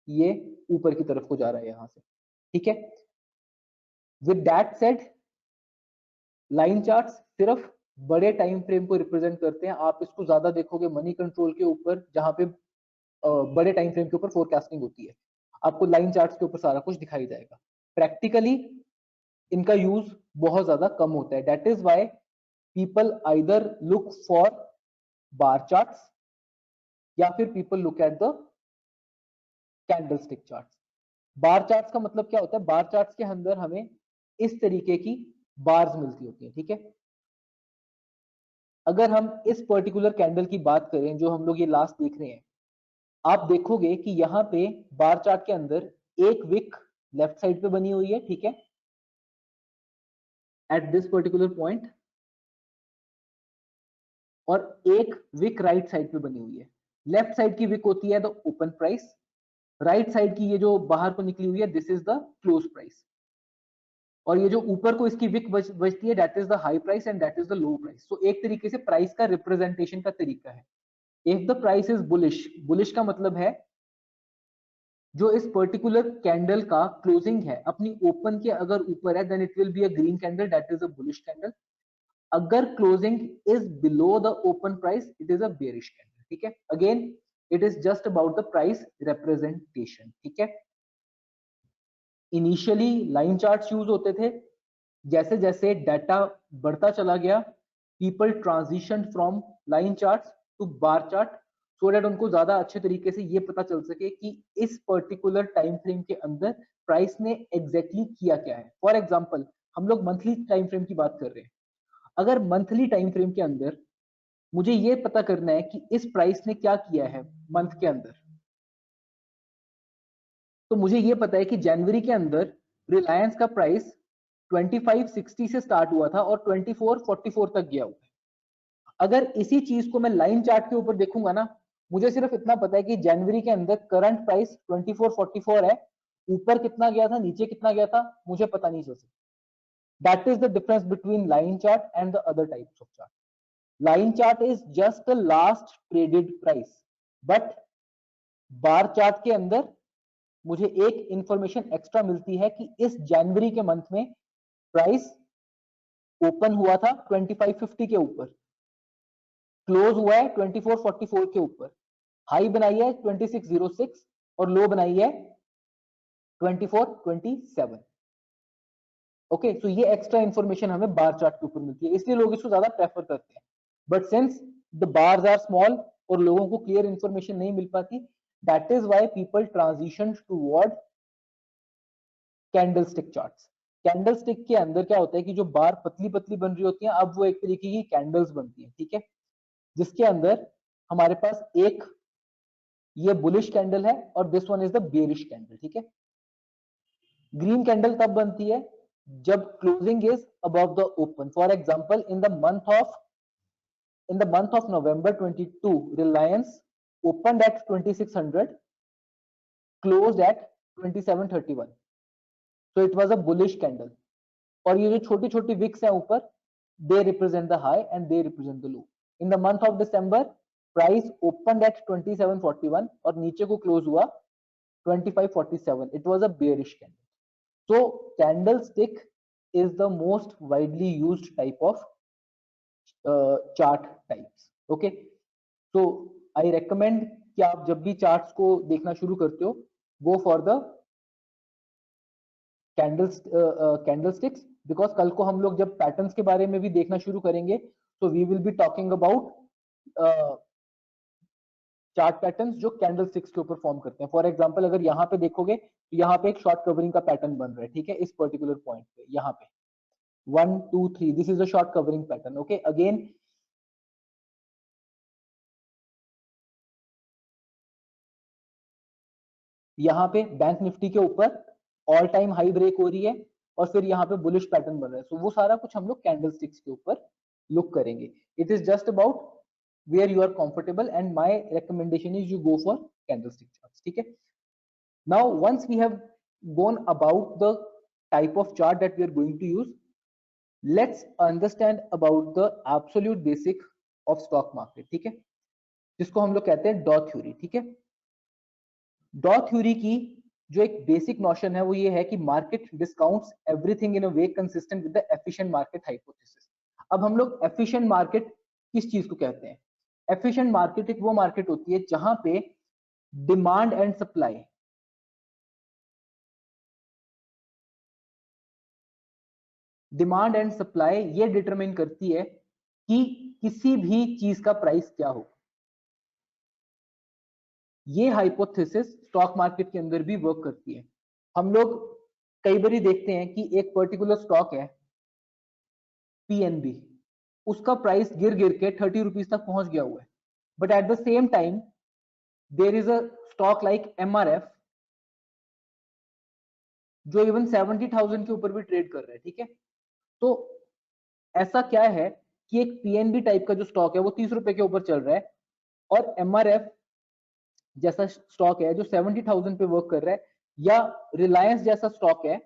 ये ऊपर की तरफ को जा रहा है यहां से, ठीक है। With that said, line charts सिर्फ बड़े टाइम फ्रेम को रिप्रेजेंट करते हैं। आप इसको ज्यादा देखोगे मनी कंट्रोल के ऊपर जहां पे बड़े टाइम फ्रेम के ऊपर फोरकास्टिंग होती है, आपको लाइन चार्ट्स के ऊपर सारा कुछ दिखाई जाएगा। प्रैक्टिकली इनका यूज बहुत ज्यादा कम होता है, that is why people either look for bar charts या फिर people look at the candlestick charts. Bar charts का मतलब क्या होता है, बार चार्ट्स के अंदर हमें इस तरीके की बार्स मिलती होती है, ठीक है। अगर हम इस पर्टिकुलर कैंडल की बात करें जो हम लोग ये लास्ट देख रहे हैं, आप देखोगे कि यहाँ पे बार चार्ट के अंदर एक विक लेफ्ट साइड पे बनी हुई है, ठीक है, एट दिस पर्टिकुलर पॉइंट, और एक विक राइट साइड पे बनी हुई है। लेफ्ट साइड की विक होती है the open price, right side की ये जो बाहर को निकली हुई है this is the close price, और ये जो ऊपर को इसकी विक बचती है that is the high price and that is the low price. So एक तरीके से प्राइस का रिप्रेजेंटेशन का तरीका है। If the price is bullish, bullish का मतलब है जो इस पर्टिकुलर कैंडल का क्लोजिंग है अपनी ओपन के अगर ऊपर है then it will be a green candle, that is a bullish candle. अगर closing is below the open price it is a bearish candle, ठीक है। Again it is just about the price representation, ठीक है। इनिशियली लाइन चार्ट्स यूज होते थे, जैसे जैसे डाटा बढ़ता चला गया people transition from line charts to bar chart, so that उनको ज्यादा अच्छे तरीके से ये पता चल सके कि इस पर्टिकुलर टाइम फ्रेम के अंदर प्राइस ने एग्जैक्टली किया क्या है। फॉर एग्जांपल हम लोग मंथली टाइम फ्रेम की बात कर रहे हैं, अगर मंथली टाइम फ्रेम के अंदर मुझे ये पता करना है कि इस प्राइस ने क्या किया है मंथ के अंदर, तो मुझे ये पता है कि जनवरी के अंदर रिलायंस का प्राइस 2560 से स्टार्ट हुआ था और 2444 तक गया हुआ है। अगर इसी चीज को मैं लाइन चार्ट के ऊपर देखूंगा ना, मुझे सिर्फ इतना पता है कि जनवरी के अंदर करंट प्राइस 2444 है, ऊपर कितना गया था नीचे कितना गया था मुझे पता नहीं चल सकता। That is the difference between line chart and the other types of chart. Line chart is just the last traded price, but bar chart के अंदर मुझे एक इंफॉर्मेशन एक्स्ट्रा मिलती है कि इस जनवरी के मंथ में प्राइस ओपन हुआ था 2550 के ऊपर, क्लोज हुआ है 2444 के ऊपर, हाई बनाई है 2606 और लो बनाई है 2427। ओके, सो ये एक्स्ट्रा इंफॉर्मेशन हमें बार चार्ट के ऊपर मिलती है, इसलिए लोग इसको ज्यादा प्रेफर करते हैं। But since the bars are small और लोगों को क्लियर इंफॉर्मेशन नहीं मिल पाती, that is why people transition toward candlestick charts. Candlestick के अंदर क्या होता है कि जो बार पतली पतली बन रही होती हैं अब वो एक तरीके की कैंडल्स बनती हैं, ठीक है, जिसके अंदर हमारे पास एक ये बुलिश कैंडल है और this one is the bearish candle, ठीक है। ग्रीन कैंडल तब बनती है जब closing is above the open. For example in the month of November 22 Reliance opened at 2600, closed at 2731. So it was a bullish candle. और ये जो छोटी छोटी wicks हैं ऊपर, they represent the high and they represent the low. In the month of December, price opened at 2741 और नीचे को close हुआ 2547. It was a bearish candle. So candlestick is the most widely used type of chart types. Okay, so I recommend कि आप जब भी charts को देखना शुरू करते हो, go for the candlesticks, because कल को हम लोग जब patterns के बारे में भी देखना शुरू करेंगे, so we will be talking about chart patterns जो कैंडलस्टिक्स के ऊपर फॉर्म करते हैं. फॉर एग्जांपल अगर यहाँ पे देखोगे तो यहाँ पे एक शॉर्ट कवरिंग का पैटर्न बन रहा है, ठीक है, इस पर्टिकुलर पॉइंट पे, यहाँ पे 1 2 3, this is a short covering pattern. Okay, again यहाँ पे बैंक निफ्टी के ऊपर ऑल टाइम हाई ब्रेक हो रही है और फिर यहाँ पे बुलिश पैटर्न बन रहा है. सो वो सारा कुछ हम लोग कैंडलस्टिक्स के ऊपर लुक करेंगे. It is just about where you are comfortable, and my recommendation is you go for candlestick charts. ठीक है, now once we have gone about the type of chart that we are going to use, let's understand about the absolute basic of stock market. ठीक है, जिसको हम लोग कहते हैं डॉ थ्योरी. ठीक है, डॉ थ्योरी की जो एक बेसिक नोशन है वो ये है कि market discounts everything in a way consistent with the efficient market hypothesis. अब हम लोग एफिशिएंट मार्केट किस चीज को कहते हैं? एफिशिएंट मार्केट एक वो मार्केट होती है जहां पे डिमांड एंड सप्लाई ये डिटरमाइन करती है कि किसी भी चीज का प्राइस क्या हो. ये हाइपोथेसिस स्टॉक मार्केट के अंदर भी वर्क करती है. हम लोग कई बार देखते हैं कि एक पर्टिकुलर स्टॉक है पीएनबी, उसका प्राइस गिर गिर के 30 रुपीज तक पहुंच गया हुआ है, but at the same time there is a stock like MRF जो इवन 70,000 के ऊपर भी ट्रेड कर रहा है. ठीक है, तो ऐसा क्या है कि एक पीएनबी टाइप का जो स्टॉक है वो 30 रुपए के ऊपर चल रहा है और एमआरएफ जैसा स्टॉक है जो 70,000 पे वर्क कर रहा है, या रिलायंस जैसा स्टॉक है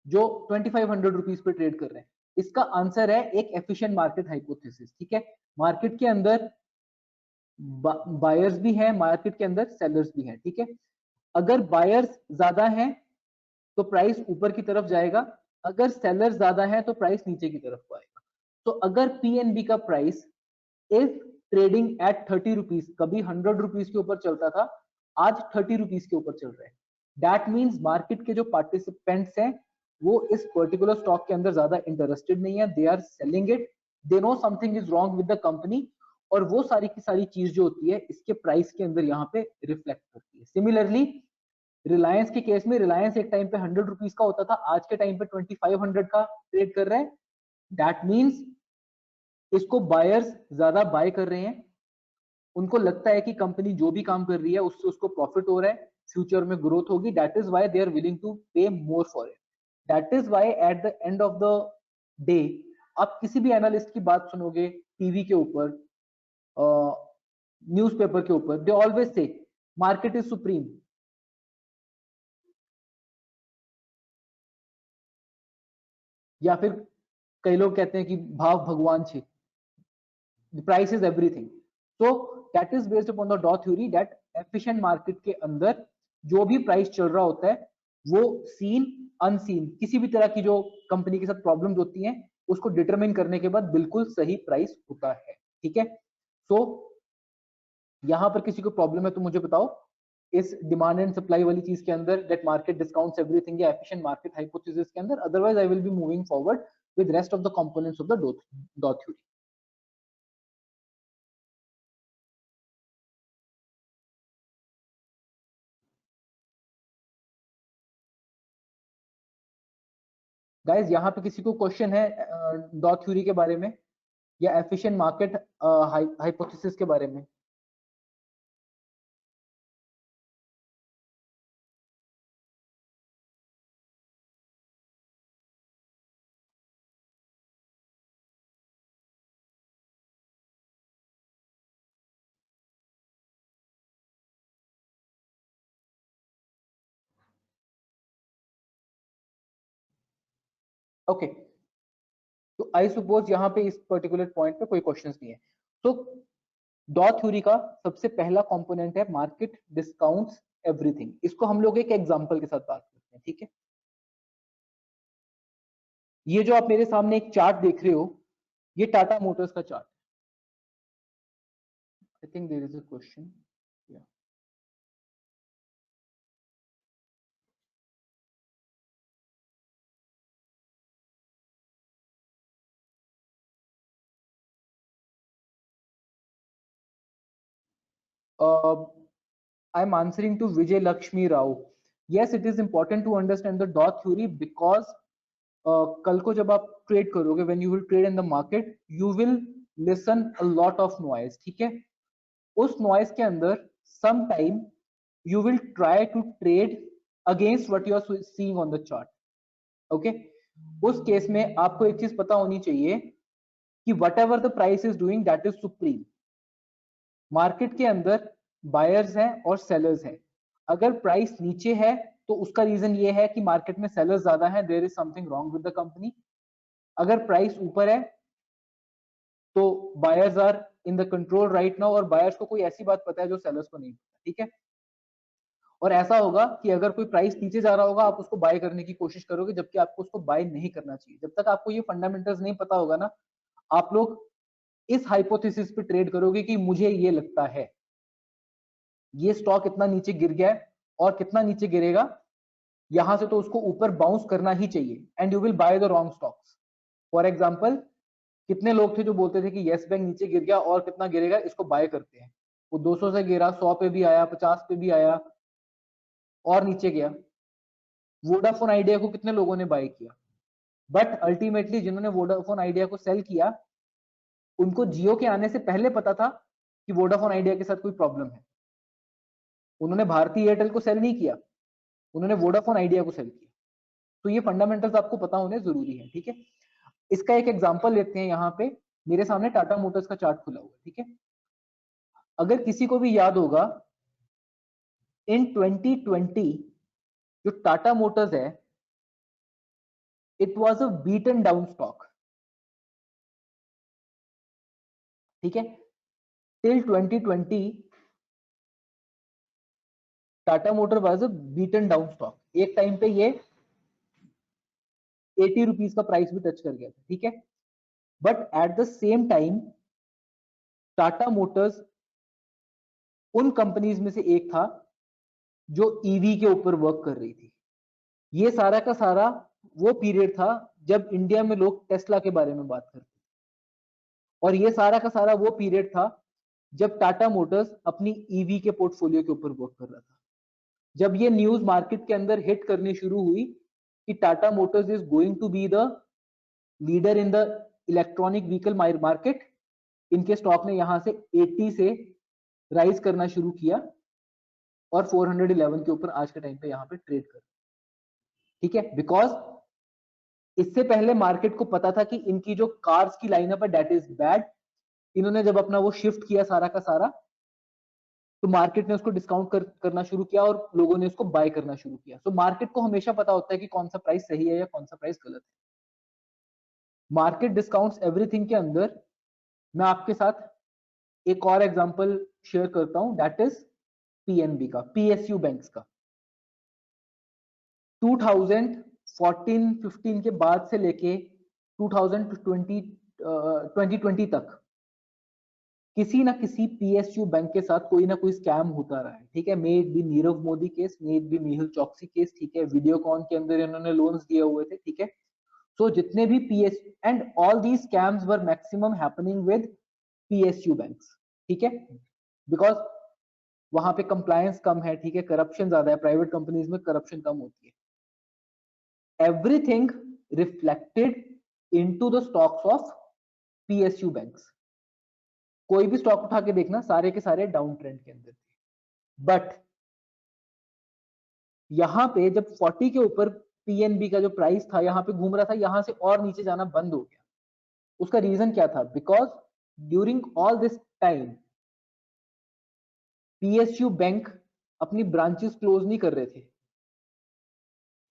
जो 2500 रुपीज पे ट्रेड कर रहे हैं. इसका आंसर है एक एफिशिएंट मार्केट हाइपोथेसिस. ठीक है, मार्केट के अंदर बायर्स भी हैं, मार्केट के अंदर सेलर्स भी हैं. ठीक है, अगर बायर्स ज्यादा हैं तो प्राइस ऊपर की तरफ जाएगा, अगर सेलर्स ज्यादा है तो प्राइस नीचे की तरफ आएगा. तो अगर पीएनबी का price is trading at 30 rupees, कभी 100 रुपीज के ऊपर चलता था, आज 30 रुपीज के ऊपर चल रहा है, दैट मीन्स मार्केट के जो पार्टिसिपेंट्स हैं वो इस पर्टिकुलर स्टॉक के अंदर ज्यादा इंटरेस्टेड नहीं है, they are selling it, they know something is wrong with the company, और वो सारी की सारी चीज जो होती है इसके प्राइस के अंदर यहाँ पे रिफ्लेक्ट करती है. सिमिलरली रिलायंस के केस में, रिलायंस एक टाइम पे 100 रुपीज का होता था, आज के टाइम पे 2500 का ट्रेड कर रहा है, दैट मीन्स इसको बायर्स ज्यादा बाय कर रहे हैं, उनको लगता है कि कंपनी जो भी काम कर रही है उससे उसको प्रॉफिट हो रहा है, फ्यूचर में ग्रोथ होगी, that is why they are willing to pay more for it. That is why at the end of the day आप किसी भी एनालिस्ट की बात सुनोगे टीवी के ऊपर, न्यूज़पेपर के ऊपर, they always say market is supreme. या फिर कई लोग कहते हैं कि भाव भगवान छे, the price is everything. So that is based upon the Dow theory that efficient market के अंदर जो भी प्राइस चल रहा होता है वो सीन अनसीन किसी भी तरह की जो कंपनी के साथ प्रॉब्लम्स होती हैं उसको डिटरमाइन करने के बाद बिल्कुल सही प्राइस होता है. ठीक है, सो यहां पर किसी को प्रॉब्लम है तो मुझे बताओ इस डिमांड एंड सप्लाई वाली चीज के अंदर, दैट मार्केट डिस्काउंट्स एवरीथिंग या एफिशिएंट मार्केट हाइपोथेसिस के अंदर. Otherwise I will be moving forward with rest of the components of the डॉ थ्योरी. गाइज यहाँ पे किसी को क्वेश्चन है डॉ थ्योरी के बारे में या एफिशिएंट मार्केट हाइपोथेसिस के बारे में? ओके, तो आई सपोज यहाँ पे इस पर्टिकुलर पॉइंट पे कोई क्वेश्चंस नहीं है। तो डॉ थ्योरी का सबसे पहला कंपोनेंट है मार्केट डिस्काउंट्स एवरीथिंग। इसको हम लोग एक एग्जांपल के साथ बात करते हैं, ठीक है। ये जो आप मेरे सामने एक चार्ट देख रहे हो, ये टाटा मोटर्स का चार्ट। I think there is a question. I'm answering to Vijay Lakshmi Rao. Yes, it is important to understand the dot theory because कल को जब आप ट्रेड करोगे, when you will trade in the market, you will listen a lot of noise, ठीक है। उस noise के अंदर sometime you will try to trade against what you are seeing on the chart, okay। उस केस में आपको एक चीज पता होनी चाहिए कि whatever the price is doing that is supreme। Market के अंदर बायर्स हैं और सेलर्स हैं। अगर प्राइस नीचे है तो उसका रीजन ये है कि मार्केट में सेलर्स ज्यादा है, there is something wrong with the company. अगर प्राइस ऊपर है तो buyers are in the control right now, और बायर्स को कोई ऐसी बात पता है जो सेलर्स को नहीं पता, ठीक है। और ऐसा होगा कि अगर कोई प्राइस नीचे जा रहा होगा आप उसको बाय करने की कोशिश करोगे, जबकि आपको उसको बाय नहीं करना चाहिए। जब तक आपको ये फंडामेंटल्स नहीं पता होगा ना, आप लोग इस हाइपोथेसिस पे ट्रेड करोगे कि मुझे ये लगता है ये स्टॉक इतना नीचे गिर गया है और कितना नीचे गिरेगा, यहां से तो उसको ऊपर बाउंस करना ही चाहिए, and you will by the wrong stocks. For example, कितने लोग थे जो बोलते थे कि यस बैंक नीचे गिर गया और कितना गिरेगा, इसको बाय करते हैं। वो 200 से गिरा, 100 पे भी आया, 50 पे भी आया और नीचे गया। वोडाफोन आइडिया को कितने लोगों ने बाय किया, बट अल्टीमेटली जिन्होंने वोडाफोन आइडिया को सेल किया, उनको जियो के आने से पहले पता था कि वोडाफोन आइडिया के साथ कोई प्रॉब्लम है। उन्होंने भारती एयरटेल को सेल नहीं किया, उन्होंने वोडाफोन आइडिया को सेल किया। तो ये फंडामेंटल्स आपको पता होने जरूरी है, ठीक है। इसका एक एग्जांपल लेते हैं। यहाँ पे मेरे सामने टाटा मोटर्स का चार्ट खुला हुआ है, ठीक है। अगर किसी को भी याद होगा, इन 2020 जो टाटा मोटर्स है, it was a beaten down stock, ठीक है। Till 2020 Tata motor was a beaten down stock. एक टाइम पे ये 80 रुपीज का प्राइस भी टच कर गया था, ठीक है। But at the same time Tata Motors उन कंपनीज में से एक था जो ईवी के ऊपर वर्क कर रही थी। ये सारा का सारा वो पीरियड था जब इंडिया में लोग टेस्ला के बारे में बात करते थे, और ये सारा का सारा वो पीरियड था जब टाटा मोटर्स अपनी ईवी के पोर्टफोलियो के ऊपर वर्क कर रहा था। जब ये न्यूज मार्केट के अंदर हिट करनी शुरू हुई कि Tata Motors is going to be the leader in the electronic vehicle market, इनके स्टॉक ने यहां से 80 से राइज करना शुरू किया और 411 के ऊपर आज के टाइम पे यहाँ पे ट्रेड कर, ठीक है। बिकॉज इससे पहले मार्केट को पता था कि इनकी जो कार्स की लाइनअप है दैट इज बैड। इन्होंने जब अपना वो शिफ्ट किया सारा का सारा, तो मार्केट ने उसको डिस्काउंट करना शुरू किया और लोगों ने उसको बाय करना शुरू किया। तो मार्केट को हमेशा पता होता है कि कौन सा प्राइस सही है या कौन सा प्राइस गलत है। मार्केट डिस्काउंट्स एवरीथिंग के अंदर मैं आपके साथ एक और एग्जांपल शेयर करता हूं, दैट इज पीएनबी का, पीएसयू बैंक्स का। 2014-15 के बाद से लेके 2020 तक किसी ना किसी पीएसयू बैंक के साथ कोई ना कोई स्कैम होता रहा है, ठीक है। May it be Nirav Modi case, may it be Mehul चौकसी केस, ठीक है। वीडियोकॉन के अंदर इन्होंने लोन्स दिए हुए थे, ठीक है। सो जितने भी PS and all these scams were maximum happening with PSU banks, ठीक है। बिकॉज वहां पे कंप्लायंस कम है, ठीक है, करप्शन ज्यादा है, प्राइवेट कंपनीज में करप्शन कम होती है। everything reflected into the stocks of PSU banks। कोई भी स्टॉक उठा के देखना, सारे के सारे डाउन ट्रेंड के अंदर थे। बट यहां पे जब 40 के ऊपर पीएनबी का जो प्राइस था यहां पे घूम रहा था, यहां से और नीचे जाना बंद हो गया। उसका रीजन क्या था? Because during all this time PSU bank अपनी ब्रांचेस क्लोज नहीं कर रहे थे।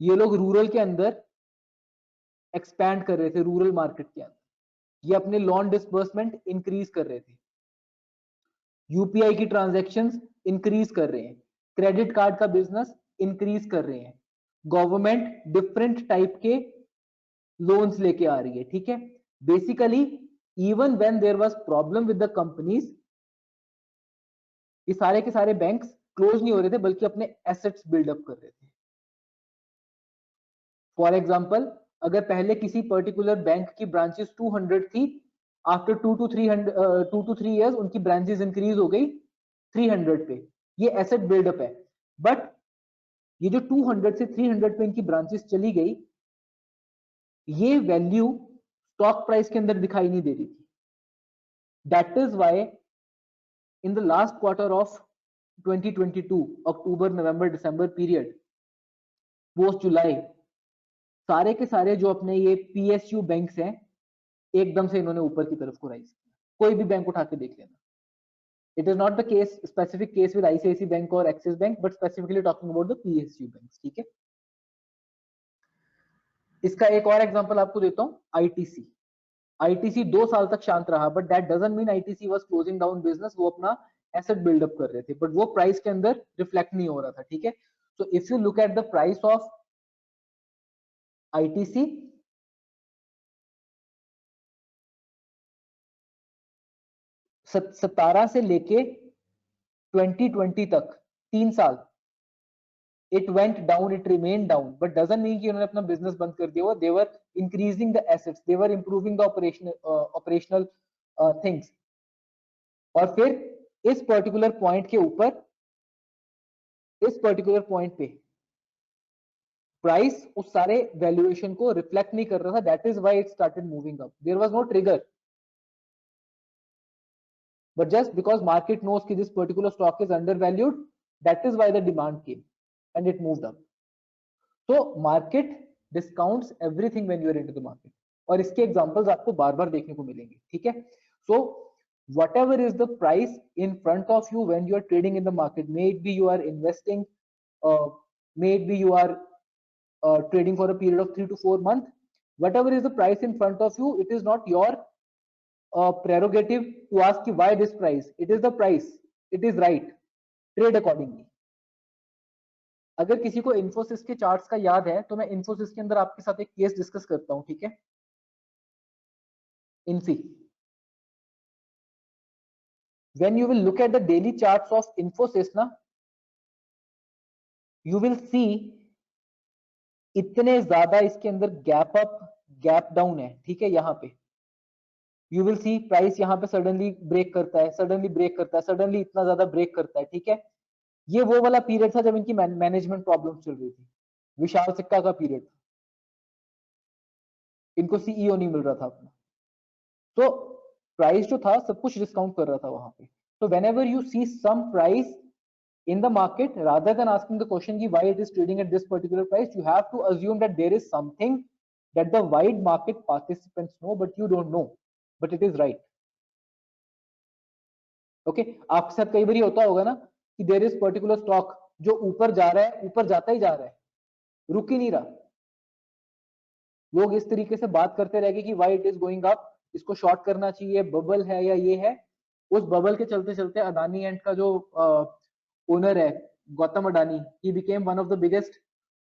ये लोग रूरल के अंदर एक्सपैंड कर रहे थे रूरल मार्केट के अंदर, ये अपने लोन डिसबर्समेंट इंक्रीज कर रहे थे, यूपीआई की ट्रांजैक्शंस इंक्रीज कर रहे हैं, क्रेडिट कार्ड का बिजनेस इंक्रीज कर रहे हैं, गवर्नमेंट डिफरेंट टाइप के लोन्स लेके आ रही है, ठीक है। Basically even when there was problem with the companies, ये सारे के सारे बैंक्स क्लोज नहीं हो रहे थे बल्कि अपने एसेट्स बिल्डअप कर रहे थे। फॉर एग्जाम्पल, अगर पहले किसी पर्टिकुलर बैंक की ब्रांचेस 200 थी, आफ्टर 2 to 3 years उनकी ब्रांचेस इंक्रीज हो गई 300 पे, ये एसेट बिल्डअप है। बट ये जो 200 से 300 पे इनकी ब्रांचेस चली गई, ये वैल्यू स्टॉक प्राइस के अंदर दिखाई नहीं दे रही थी। That is why in the last quarter of 2022, अक्टूबर नवंबर दिसंबर पीरियड, पोस्ट जुलाई, सारे के सारे जो अपने ये पीएसयू बैंक्स हैं, एकदम से इन्होंने ऊपर की तरफ को राइज किया। कोई भी बैंक उठा के देख लेना। It is not the case, specific case with ICICI bank और Axis bank, but specifically talking about the PSU banks, ठीक है। इसका एक और एग्जांपल आपको देता हूं, आईटीसी। आईटीसी 2 साल तक शांत रहा, but that doesn't mean ITC was closing down business, वो अपना एसेट बिल्डअप कर रहे थे, बट वो प्राइस के अंदर रिफ्लेक्ट नहीं हो रहा था, ठीक है। So if you look at the price of ITC, सतारह से लेके 2020 तक 3 साल it went down, it remained down, but doesn't mean कि उन्होंने अपना बिजनेस बंद कर दिया। they were increasing the assets, they were improving the operational things। और फिर इस पर्टिकुलर पॉइंट के ऊपर, इस पर्टिकुलर पॉइंट पे प्राइस उस सारे वैल्यूएशन को रिफ्लेक्ट नहीं कर रहा था, that is why it started moving up. There was no trigger, but just because market knows कि this particular stock is undervalued, that is why the demand came and it moved up। so market discounts everything when you are into the market, और इसके एग्जांपल्स आपको बार बार देखने को मिलेंगे, ठीक है। so whatever is the price in front of you when you are trading in the market, may it be you are investing, may it be you are trading for a period of 3 to 4 months, whatever is the price in front of you, it is not your prerogative to ask why this price, it is the price, it is right, trade accordingly। अगर किसी को इन्फोसिस के चार्ट्स का याद है तो मैं इन्फोसिस के अंदर आपके साथ एक केस डिस्कस करता हूं, ठीक है। Infy, when you will look at the daily charts of Infosys ना, you will see इतने ज्यादा इसके अंदर गैप अप गैप डाउन है, ठीक है। यहाँ पे यू विल सी प्राइस यहाँ पे सडनली ब्रेक करता है, सडनली ब्रेक करता है, सडनली इतना ज्यादा ब्रेक करता है, ठीक है। ये वो वाला पीरियड था जब इनकी मैनेजमेंट प्रॉब्लम चल रही थी, विशाल सिक्का का पीरियड था, इनको सीईओ नहीं मिल रहा था अपना, तो प्राइस जो था सब कुछ डिस्काउंट कर रहा था वहां पे। तो whenever you see some price in the market, rather than asking the question why it is trading at this particular price, you have to assume that there is something that the wide market participants know but you don't know, but it is right। Okay आपके साथ कई बार होता होगा ना कि देयर इज पर्टिकुलर स्टॉक जो ऊपर जा रहा है, ऊपर जाता ही जा रहा है, रुक ही नहीं रहा। लोग इस तरीके से बात करते रहेंगे कि why it is going up, इसको शॉर्ट करना चाहिए, बबल है या ये है। उस बबल के चलते चलते अदानी एंड का जो ओनर है Gautam Adani, he became one of the biggest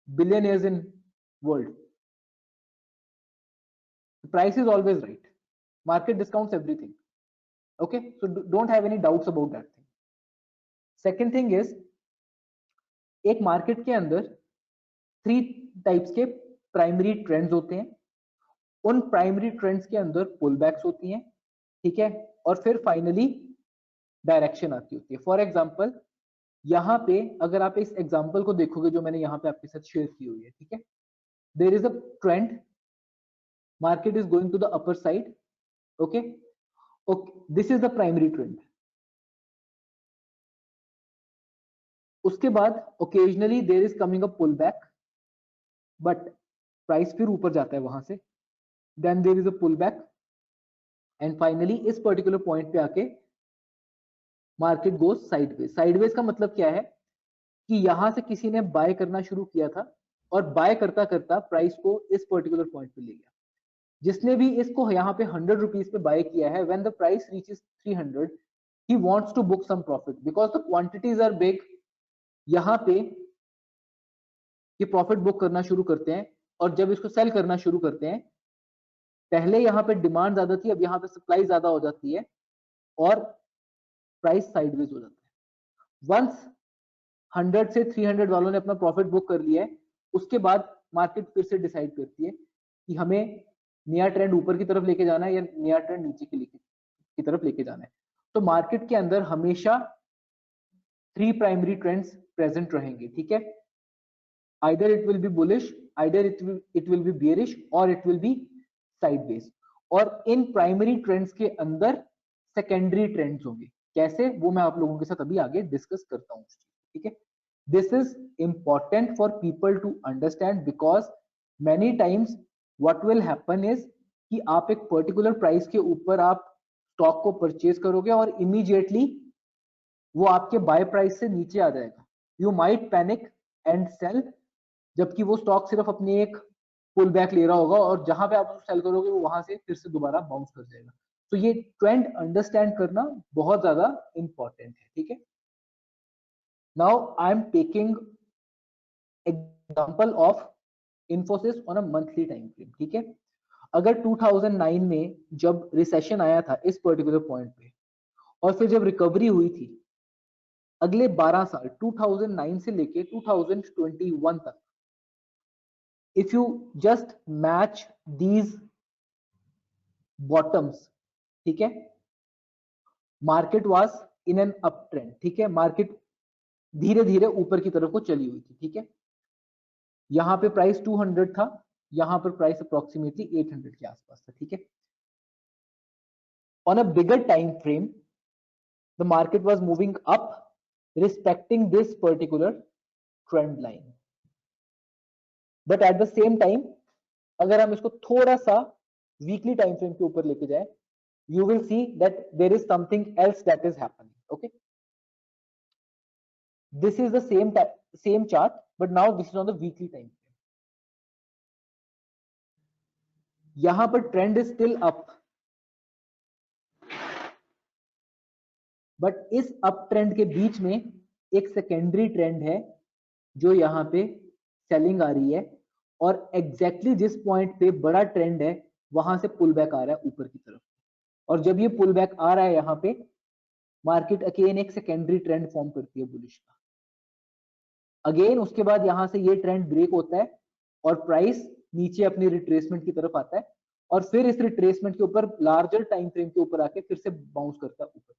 billionaires in world. Price is always right, market discounts everything, okay, so don't have any doubts about that thing। second thing is, एक मार्केट के अंदर 3 टाइप्स के प्राइमरी ट्रेंड्स होते हैं, उन प्राइमरी ट्रेंड्स के अंदर पुल बैक्स होती हैं, ठीक है, और फिर फाइनली डायरेक्शन आती होती है। फॉर एग्जांपल यहाँ पे अगर आप इस एग्जांपल को देखोगे जो मैंने यहाँ पे आपके साथ शेयर की हुई है, ठीक है, there is a trend, market is going to the upper side, okay, this is the primary trend. उसके बाद occasionally there is coming a pull back, but price फिर ऊपर जाता है वहां से, then there is a pull back, and finally इस पर्टिकुलर पॉइंट पे आके मार्केट गोज साइडवेज। साइडवेज का मतलब क्या है कि यहां से किसी ने बाय करना शुरू किया था और बाय करता करता प्राइस को इस पर्टिकुलर पॉइंट पे ले गया, जिसने भी इसको यहाँ पे 100 रुपीज पे बाय किया है, when the price reaches 300 he wants to book some profit because the quantities are big. यहाँ पे ये प्रॉफिट बुक करना शुरू करते हैं, और जब इसको सेल करना शुरू करते हैं, पहले यहाँ पे डिमांड ज्यादा थी, अब यहाँ पे सप्लाई ज्यादा हो जाती है और प्राइस साइडवेज हो जाता है। वंस 100 से 300 वालों ने अपना प्रॉफिट बुक कर लिया है, उसके बाद मार्केट फिर से डिसाइड करती है कि हमें नया ट्रेंड ऊपर की तरफ लेके जाना है या नया ट्रेंड नीचे की तरफ लेके जाना है। तो मार्केट के अंदर हमेशा 3 प्राइमरी ट्रेंड्स प्रेजेंट रहेंगे, ठीक है। either it will be bullish, either it will be bearish or it will be sideways। और इन प्राइमरी ट्रेंड्स के अंदर सेकेंडरी ट्रेंड्स होंगे। कैसे, वो मैं आप लोगों के साथ अभी आगे डिस्कस करता हूँ, ठीक है। This is important for people to understand because many times what will happen is कि आप एक पर्टिकुलर प्राइस के ऊपर आप स्टॉक को परचेज करोगे और इमीडिएटली वो आपके बाय प्राइस से नीचे आ जाएगा। You might panic and sell, जबकि वो स्टॉक सिर्फ अपनी एक पुल बैक ले रहा होगा और जहां पे आप उसको सेल करोगे वो वहां से फिर से दोबारा बाउंस कर जाएगा। तो ये ट्रेंड अंडरस्टैंड करना बहुत ज्यादा इंपॉर्टेंट है, ठीक है। Now I am taking example of Infosys on a monthly time frame, ठीक है। अगर 2009 में जब रिसेशन आया था इस पर्टिकुलर पॉइंट पे, और फिर जब रिकवरी हुई थी, अगले 12 साल 2009 से लेके 2021 तक, if you just match these bottoms, ठीक है, market was in an up trend, ठीक है, मार्केट धीरे धीरे ऊपर की तरफ को चली हुई थी, ठीक है। यहां पे प्राइस 200 था, यहां पर प्राइस अप्रोक्सीमेटली 800 के आसपास था, ठीक है। On a bigger time frame the market was moving up respecting this particular trend line, but at the same time अगर हम इसको थोड़ा सा वीकली टाइम फ्रेम के ऊपर लेके जाए, you will see that there is something else that is happening, okay। this is the same chart, but now this is on the weekly time frame। यहां पर trend is still up, but इस अप ट्रेंड के बीच में एक सेकेंडरी ट्रेंड है जो यहाँ पे सेलिंग आ रही है, और एग्जैक्टली जिस पॉइंट पे बड़ा ट्रेंड है वहां से पुल बैक आ रहा है ऊपर की तरफ। और जब ये पुल बैक आ रहा है यहाँ पे, मार्केट अगेन एक सेकेंडरी ट्रेंड फॉर्म करती है बुलिश का। अगेन उसके बाद यहां से ये ट्रेंड ब्रेक होता है और प्राइस नीचे अपनी रिट्रेसमेंट की तरफ आता है, और फिर इस रिट्रेसमेंट के ऊपर लार्जर टाइम फ्रेम के ऊपर आके फिर से बाउंस करता है ऊपर।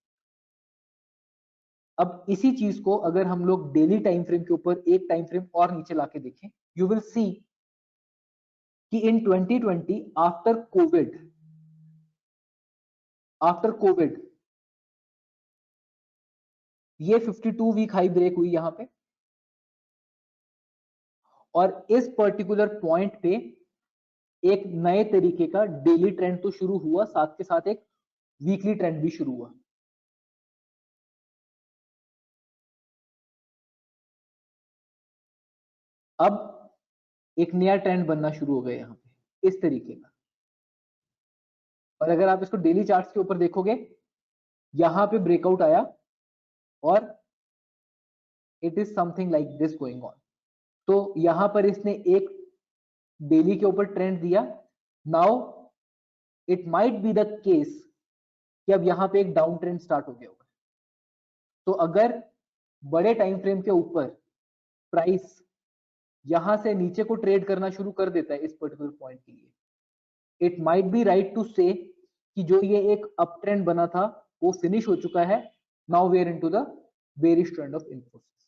अब इसी चीज को अगर हम लोग डेली टाइम फ्रेम के ऊपर एक टाइम फ्रेम और नीचे लाके देखें, यू विल सी कि इन 2020 आफ्टर कोविड ये 52 वीक हाई ब्रेक हुई यहां पे, और इस पर्टिकुलर पॉइंट पे एक नए तरीके का डेली ट्रेंड तो शुरू हुआ, साथ के साथ एक वीकली ट्रेंड भी शुरू हुआ। अब एक नया ट्रेंड बनना शुरू हो गया यहाँ पे इस तरीके का। और अगर आप इसको डेली चार्ट्स के ऊपर देखोगे, यहां पे ब्रेकआउट आया और it is something like this going on. तो यहां पर इसने एक डेली के ऊपर ट्रेंड दिया। Now it might be the case कि अब यहां पे एक डाउन ट्रेंड स्टार्ट हो गया होगा। तो अगर बड़े टाइम फ्रेम के ऊपर प्राइस यहां से नीचे को ट्रेड करना शुरू कर देता है इस पर्टिकुलर पॉइंट के लिए, it might be right to say कि जो ये एक अप ट्रेंड बना था वो फिनिश हो चुका है। Now we are into the bearish trend of Infosys,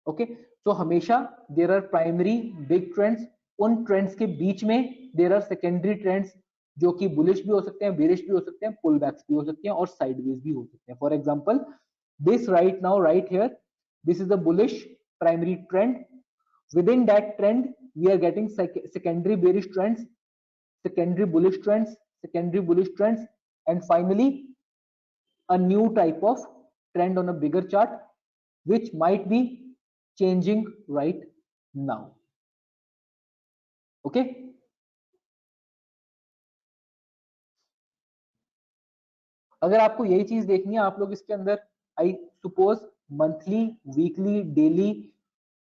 okay. तो हमेशा there are primary big trends, उन ट्रेंड्स के बीच में देयर आर सेकेंडरी ट्रेंड्स जो कि बुलिश भी हो सकते हैं, बेरिश भी हो सकते हैं, पुल बैक्स भी हो सकते हैं और साइडवेज भी हो सकते हैं। For example this right now right here, this is the bullish primary trend. Within that trend we are getting secondary bearish trends, secondary bullish trends, secondary bullish trends, and finally a new type of trend on a bigger chart which might be changing right now, okay। अगर आपको यही चीज देखनी है, आप लोग इसके अंदर I suppose monthly, weekly, daily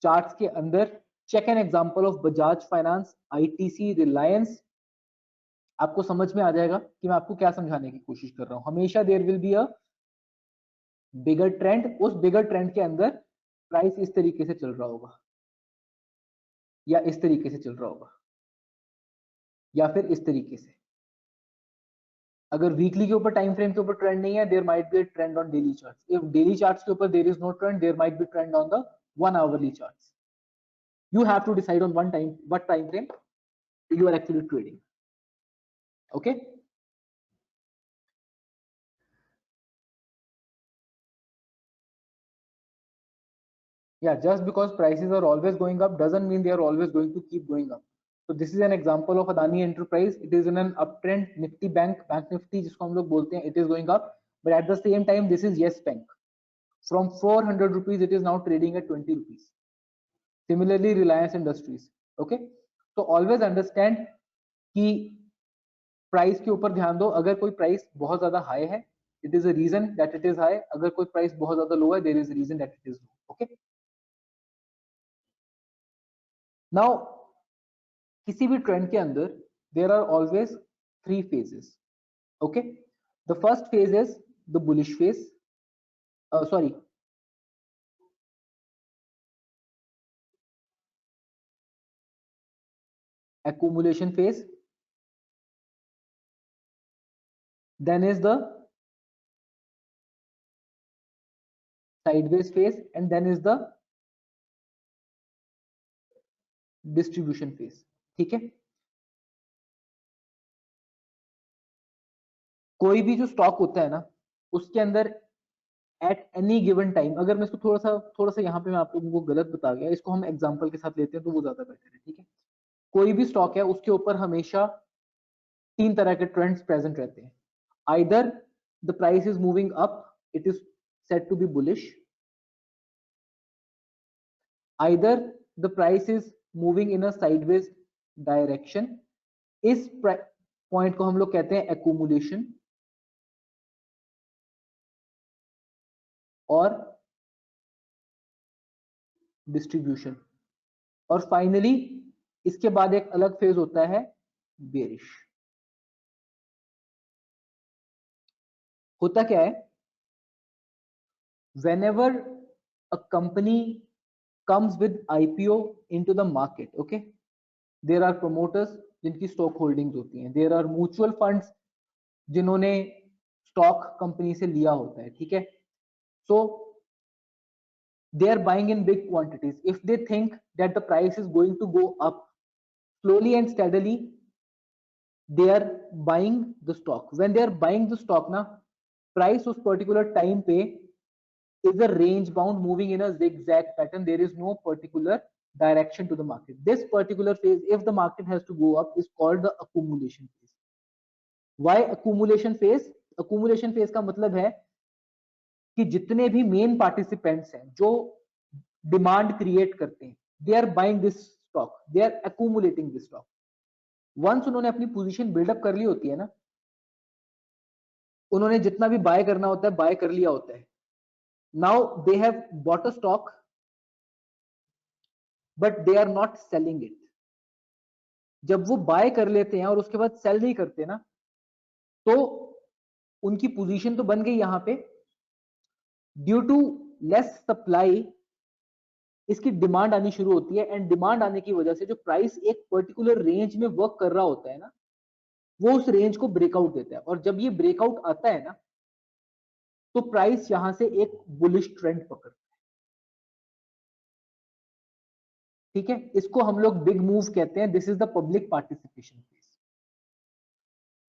charts के अंदर check an example of Bajaj Finance, ITC, Reliance, आपको समझ में आ जाएगा कि मैं आपको क्या समझाने की कोशिश कर रहा हूं। हमेशा there will be a bigger trend, उस बिगर ट्रेंड के अंदर प्राइस इस तरीके से चल रहा होगा, या इस तरीके से चल रहा होगा, या फिर इस तरीके से। अगर वीकली के ऊपर, टाइम फ्रेम के ऊपर ट्रेंड नहीं है, there might be a trend on daily charts. If daily charts के ऊपर there is no trend, there might be trend on the 1 hourly charts. You have to decide on what time frame you are actually trading. Okay. Yeah, just because prices are always going up doesn't mean they are always going to keep going up. So this is an example of Adani Enterprise. It is in an uptrend. Nifty Bank Nifty जिसको हम लोग बोलते हैं, it is going up, but at the same time this is Yes Bank. From 400 rupees it is now trading at 20 rupees. Similarly Reliance Industries. Okay, so always understand कि प्राइस के ऊपर ध्यान दो। अगर कोई प्राइस बहुत ज्यादा हाई है, it is a reason that it is high. अगर कोई प्राइस बहुत ज्यादा लो है, there is a reason that it is low. Okay, now किसी भी ट्रेंड के अंदर there are always 3 phases. Okay, the first phase is the bullish phase, sorry accumulation phase, then is the sideways phase, and then is the distribution phase. ठीक है, कोई भी जो स्टॉक होता है ना, उसके अंदर एट एनी गिवन टाइम, अगर मैं इसको थोड़ा सा यहाँ पे मैं आप लोगों को गलत बता गया, इसको हम एग्जांपल के साथ लेते हैं तो वो ज्यादा बेटर है। ठीक है, कोई भी स्टॉक है उसके ऊपर हमेशा 3 तरह के ट्रेंड्स प्रेजेंट रहते हैं। Either the price is moving up, it is said to be bullish, either the price is moving in a sideways direction, इस पॉइंट को हम लोग कहते हैं एक्यूमुलेशन, और डिस्ट्रीब्यूशन, और फाइनली इसके बाद एक अलग फेज होता है बेरिश। होता क्या है, whenever a company comes with IPO into the market, okay, there are promoters जिनकी स्टॉक होल्डिंग्स होती हैं, there are mutual funds जिन्होंने स्टॉक कंपनी से लिया होता है। ठीक है, so they are buying in big quantities. If they think that the price is going to go up slowly and steadily, they are buying the stock. When they are buying the stock ना, price उस particular time पे is a range bound, moving in a zigzag pattern. There is no particular direction to the market. This particular phase, if the market has to go up, is called the accumulation phase. Why accumulation phase? Accumulation phase का मतलब है कि जितने भी मेन पार्टिसिपेंट्स हैं जो डिमांड क्रिएट करते हैं, they are buying this stock, they are accumulating this stock. Once उन्होंने अपनी पोजीशन बिल्डअप कर ली होती है ना, उन्होंने जितना भी बाय करना होता है बाय कर लिया होता है। Now they have bought a stock but they are not selling it. जब वो बाय कर लेते हैं और उसके बाद सेल नहीं करते ना, तो उनकी पोजीशन तो बन गई यहां पे, ड्यू टू लेस सप्लाई इसकी डिमांड आनी शुरू होती है, एंड डिमांड आने की वजह से जो प्राइस एक पर्टिकुलर रेंज में वर्क कर रहा होता है ना, वो उस रेंज को ब्रेकआउट देता है। और जब ये ब्रेकआउट आता है ना, तो प्राइस यहां से एक बुलिश ट्रेंड पकड़ता है। ठीक है, इसको हम लोग बिग मूव कहते हैं। This is the public participation phase.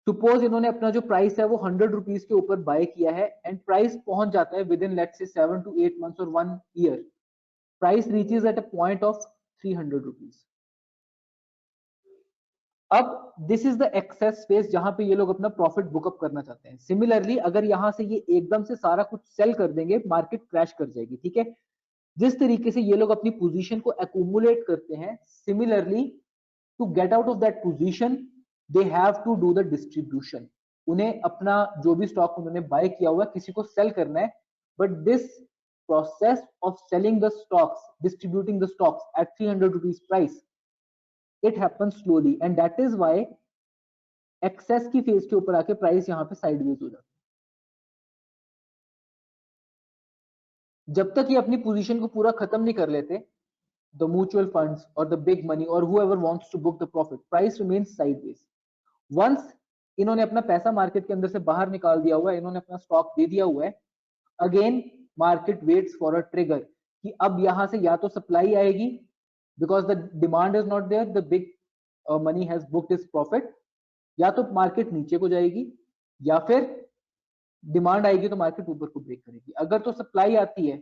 Suppose इन्होंने अपना जो प्राइस है वो 100 रुपीज के ऊपर बाय किया है, एंड प्राइस पहुंच जाता है with in let's say 7 to 8 months और 1 year, price reaches at a point of 300 rupees. अब this is the access phase, जहां पे ये लोग अपना प्रॉफिट बुकअप करना चाहते हैं। सिमिलरली अगर यहां से ये एकदम से सारा कुछ सेल कर देंगे, मार्केट क्रैश कर जाएगी। ठीक है, जिस तरीके से ये लोग अपनी पोजीशन को एक्यूमुलेट करते हैं, similarly to get out of that position they have to do the distribution. उन्हें अपना जो भी स्टॉक उन्होंने बाय किया हुआ है किसी को सेल करना है, but this process of selling the stocks, distributing the stocks at 300 rupees price, it happens slowly, and that is why access की फेज के ऊपर आके प्राइस यहाँ पे साइडवेज हो जाता है। जब तक ये अपनी पोजीशन को पूरा खत्म नहीं कर लेते, the mutual funds or the big money or whoever wants to book the profit, price remains sideways. Once इन्होंने अपना पैसा मार्केट के अंदर से बाहर निकाल दिया हुआ है, इन्होंने अपना स्टॉक दे दिया हुआ है, again market waits for a trigger कि अब यहां से या तो सप्लाई आएगी because the demand is not there, the big money has booked its profit, या तो मार्केट नीचे को जाएगी या फिर डिमांड आएगी तो मार्केट ऊपर को ब्रेक करेगी। अगर तो सप्लाई आती है,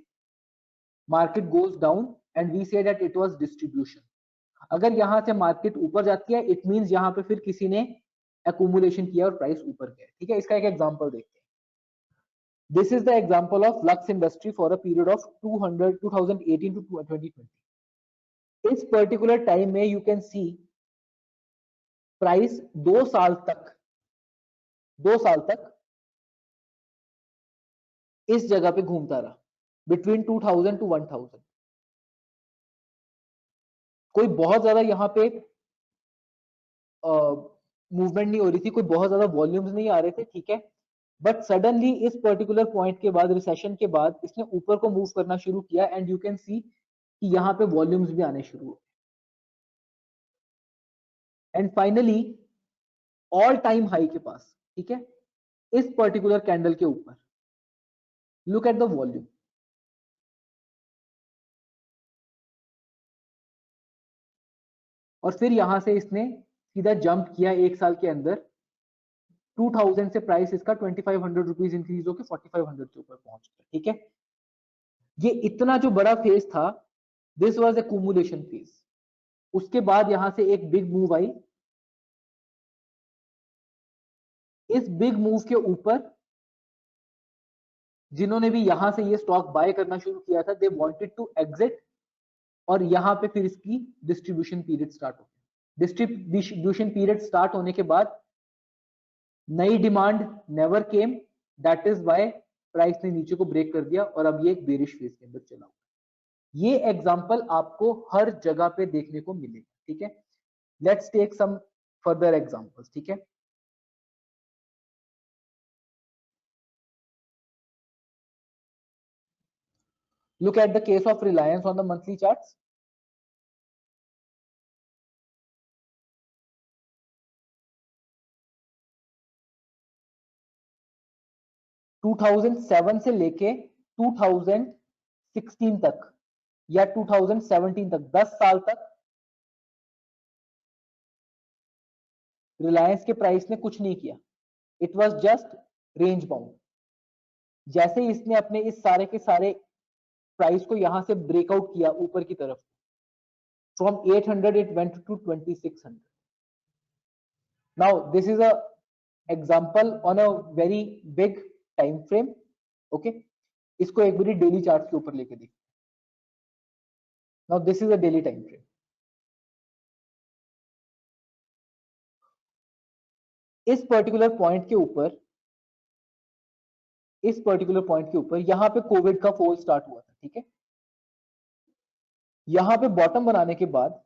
market goes down and we say that it was distribution. अगर यहां से मार्केट ऊपर जाती है, इट मींस यहां पे फिर किसी ने एक्यूमुलेशन किया और प्राइस ऊपर गया। ठीक है, इसका एक एग्जांपल देखते हैं। This is the example of Lux Industry for a period of 2018 to 2020. इस पर्टिकुलर टाइम में यू कैन सी प्राइस 2 साल तक इस जगह पे घूमता रहा, बिटवीन 2000 टू 1000। कोई बहुत ज्यादा यहाँ पे मूवमेंट नहीं हो रही थी, कोई बहुत ज्यादा वॉल्यूम्स नहीं आ रहे थे, ठीक है, बट सडनली इस पर्टिकुलर पॉइंट के बाद, रिसेशन के बाद, इसने ऊपर को मूव करना शुरू किया एंड यू कैन सी कि यहाँ पे वॉल्यूम्स भी आने शुरू हुए and finally all time high के पास। ठीक है, इस पर्टिकुलर कैंडल के ऊपर लुक एट द वॉल्यूम, और फिर यहां से इसने सीधा जंप किया एक साल के अंदर, 2000 से प्राइस इसका 2500 रुपीज इंक्रीज होकर 4500 के ऊपर पहुंच गया। ठीक है, ये इतना जो बड़ा फेज था, दिस वाज एक्यूमुलेशन फेज। उसके बाद यहां से एक बिग मूव आई, इस बिग मूव के ऊपर जिन्होंने भी यहां से ये स्टॉक बाय करना शुरू किया था, दे वांटेड टू एग्जिट, और यहां पे फिर इसकी डिस्ट्रीब्यूशन पीरियड स्टार्ट हो गया। डिस्ट्रीब्यूशन पीरियड स्टार्ट होने के बाद नई demand never came, that is why price ने नीचे को ब्रेक कर दिया और अब ये एक बेरिश फेज के अंदर चला हुआ। ये एग्जांपल आपको हर जगह पे देखने को मिलेगा। ठीक है, let's take some further examples. ठीक है, look at the case of Reliance on the monthly charts. To 2007 से लेके 2016 तक या 2017 तक, 10 साल तक रिलायंस के प्राइस ने कुछ नहीं किया, it was just range bound. जैसे ही इसने अपने इस सारे के सारे प्राइस को यहां से ब्रेकआउट किया ऊपर की तरफ, from 800 it went to 2600। Now this is a example on a very big time frame. Okay, इसको एक बारी डेली चार्ट के ऊपर लेके देखिए। Now this is a daily time frame. इस पर्टिकुलर पॉइंट के ऊपर, इस पर्टिकुलर पॉइंट के ऊपर यहां पे कोविड का फॉल स्टार्ट हुआ था। ठीक है, यहां पे बॉटम बनाने के बाद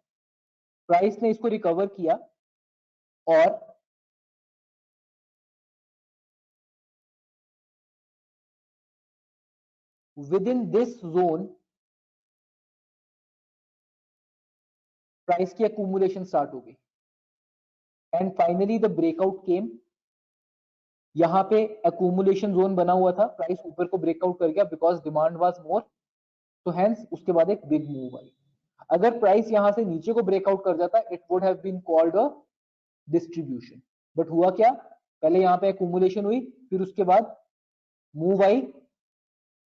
प्राइस ने इसको रिकवर किया और with in this zone price की एक्यूमुलेशन स्टार्ट हो गई एंड फाइनली द ब्रेकआउट केम। यहां पे एक्यूमुलेशन जोन बना हुआ था, प्राइस ऊपर को ब्रेकआउट कर गया बिकॉज डिमांड वाज मोर, तो हेंस उसके बाद एक बिग मूव आई। अगर प्राइस यहां से नीचे को ब्रेकआउट कर जाता, it would have been called a distribution, but हुआ क्या, पहले यहां पे एक्यूमुलेशन हुई, फिर उसके बाद मूव आई,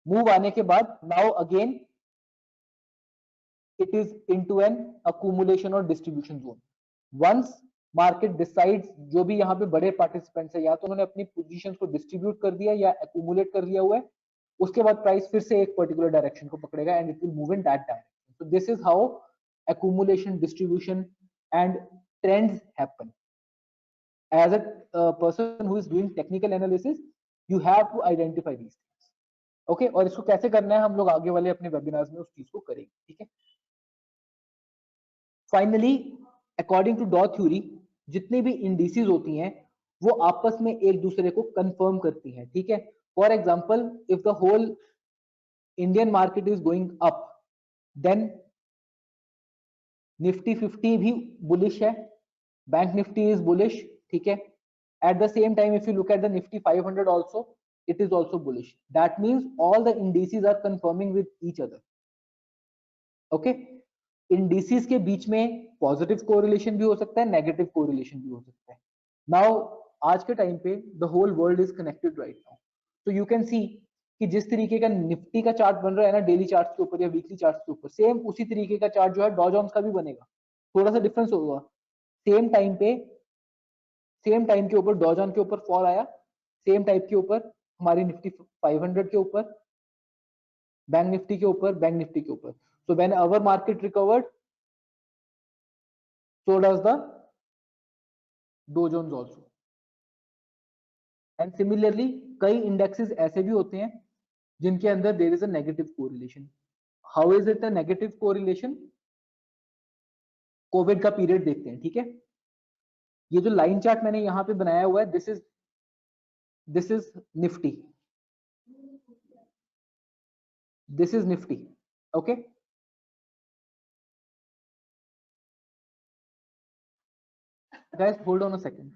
मूव आने के बाद now again it is into an accumulation और distribution zone. Once market decides, जो भी यहाँ पे बड़े participants है, या तो उन्होंने अपनी positions को distribute कर दिया या accumulate कर लिया हुआ है, उसके बाद price फिर से एक particular direction को पकड़ेगा and it will move in that direction. So this is how accumulation, distribution and trends happen. as a person who is doing technical analysis, you have to identify these things. Okay, और इसको कैसे करना है हम लोग आगे वाले अपने वेबिनार्स में उस चीज को करेंगे, ठीक है। फाइनली अकॉर्डिंग टू डॉ थ्योरी जितनी भी इंडिसेस होती हैं वो आपस में एक दूसरे को कंफर्म करती हैं, ठीक है। For example if the whole Indian market is going up, then Nifty 50 भी बुलिश है, बैंक निफ्टी इज बुलिश, ठीक है। Eight the same time if you look at the Nifty 500 also, it is also bullish. That means all the indices are confirming with each other. Okay, indices के बीच में पॉजिटिव कोरिलेशन भी हो सकता है, नेगेटिव कोरिलेशन भी हो सकता है। नाउ आज के टाइम पे the whole world is connected right now, तो यू कैन सी कि जिस तरीके का निफ्टी का चार्ट बन रहा है ना डेली चार्ट के ऊपर या वीकली चार्ट के ऊपर, सेम उसी तरीके का चार्ट जो है डॉ जोन्स का भी बनेगा, थोड़ा सा डिफरेंस होगा। सेम टाइम पे सेम टाइम के ऊपर डॉ जोन के ऊपर फॉल आया, सेम टाइप के ऊपर हमारी निफ्टी 500 के ऊपर, बैंक निफ्टी के ऊपर, बैंक निफ्टी के ऊपर। So when our market recovered, so does the Dow Jones also. And similarly कई indexes ऐसे भी होते हैं जिनके अंदर there is a negative correlation. How is it a negative correlation? Covid का पीरियड देखते हैं, ठीक है। ये जो लाइन चार्ट मैंने यहां पे बनाया हुआ है, this is Nifty, this is Nifty, okay. Guys, hold on a second.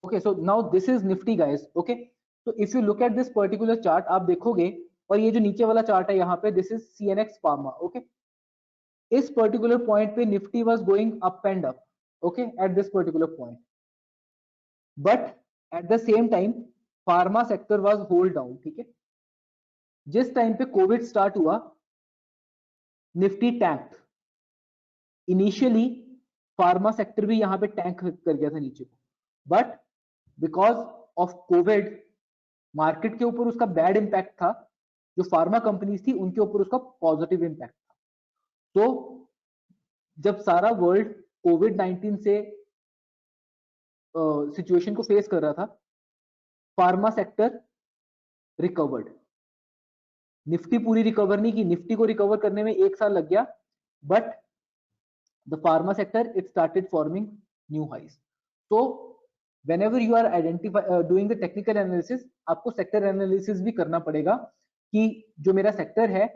Okay, so now this is Nifty guys, okay. So if you look at this particular chart, आप देखोगे, और ये जो नीचे वाला चार्ट है यहाँ पे, this is CNX Pharma, okay. इस पर्टिकुलर पॉइंट पे Nifty was going up and up, okay, eight this particular point, but at the same time pharma sector was hold down, ठीक है। जिस टाइम पे कोविड स्टार्ट हुआ, Nifty tank, initially pharma sector भी यहाँ पे टैंक कर गया था नीचे को, but because of Covid market के ऊपर उसका बैड इंपैक्ट था, जो फार्मा कंपनीज थी उनके ऊपर उसका पॉजिटिव इंपैक्ट था। तो जब सारा वर्ल्ड कोविड-19 से सिचुएशन को फेस कर रहा था, फार्मा सेक्टर रिकवर्ड, निफ्टी पूरी रिकवर नहीं की, निफ्टी को रिकवर करने में 1 साल लग गया, but the pharma sector it started forming new highs. तो whenever you are doing the technical analysis, आपको सेक्टर एनालिसिस भी करना पड़ेगा कि जो मेरा सेक्टर है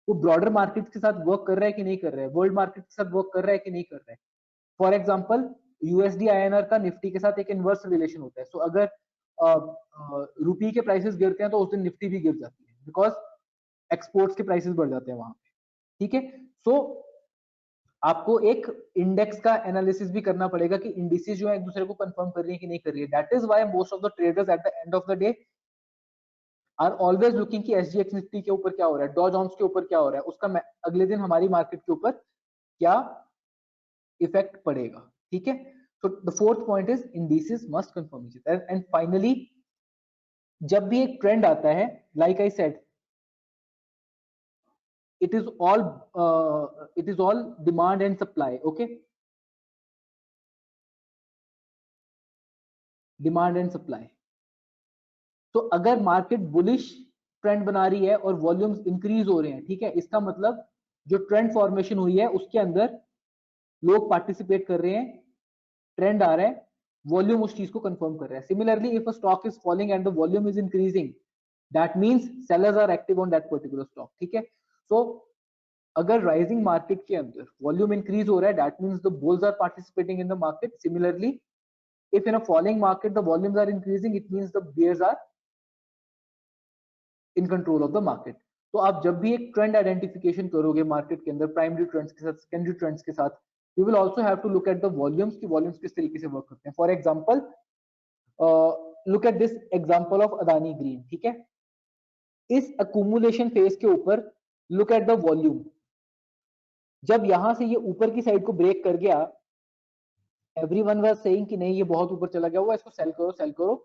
वो ब्रॉडर मार्केट के साथ वर्क कर रहा है कि नहीं कर रहा है, वर्ल्ड मार्केट के साथ वर्क कर रहा है कि नहीं कर रहा है। फॉर एग्जांपल यूएसडी आईएनआर का निफ्टी के साथ एक इनवर्स रिलेशन होता है। सो अगर रुपी के प्राइसेस गिरते हैं तो उस दिन निफ्टी भी गिर जाती है, बिकॉज एक्सपोर्ट्स के प्राइसेस बढ़ जाते हैं वहां पे, ठीक है। सो आपको एक इंडेक्स का एनालिसिस भी करना पड़ेगा कि इंडिसेस जो है एक दूसरे को कंफर्म कर रही है कि नहीं कर रही है। That is why most of the traders at the end of the day are always looking कि एसजीएक्स निफ्टी के ऊपर क्या हो रहा है, डॉ जोन्स के ऊपर क्या हो रहा है, उसका अगले दिन हमारी मार्केट के ऊपर क्या इफेक्ट पड़ेगा, ठीक है। So the fourth point is indices must confirm each other. And finally जब भी एक ट्रेंड आता है, like I said, it is all demand and supply, okay, demand and supply. तो अगर मार्केट बुलिश ट्रेंड बना रही है और वॉल्यूम्स इंक्रीज हो रहे हैं, ठीक है, इसका मतलब जो ट्रेंड फॉर्मेशन हुई है उसके अंदर लोग पार्टिसिपेट कर रहे हैं, ट्रेंड आ रहा है, वॉल्यूम उस चीज को कंफर्म कर रहा है। Similarly if a stock is falling and the volume is increasing, that means sellers are active on that particular stock, ठीक है। सो अगर राइजिंग मार्केट के अंदर वॉल्यूम इंक्रीज हो रहा है, that means the bulls are participating in the market. Similarly if in a falling market the volumes are increasing, it means the bears are in control of the market. तो आप जब भी एक ट्रेंड आइडेंटिफिकेशन करोगे मार्केट के अंदर प्राइमरी ट्रेंड्स के साथ, सेकेंडरी ट्रेंड्स के साथ, you will also have to look at the volumes कि वॉल्यूम्स किस तरीके से वर्क करते हैं। For example look at this example of Adani green, ठीक है। इस अक्यूमुलेशन फेज के ऊपर लुक एट द वॉल्यूम, जब यहां से ये ऊपर की साइड को ब्रेक कर गया, एवरीवन वाज सेइंग कि नहीं ये बहुत ऊपर चला गया हुआ, इसको सेल करो सेल करो,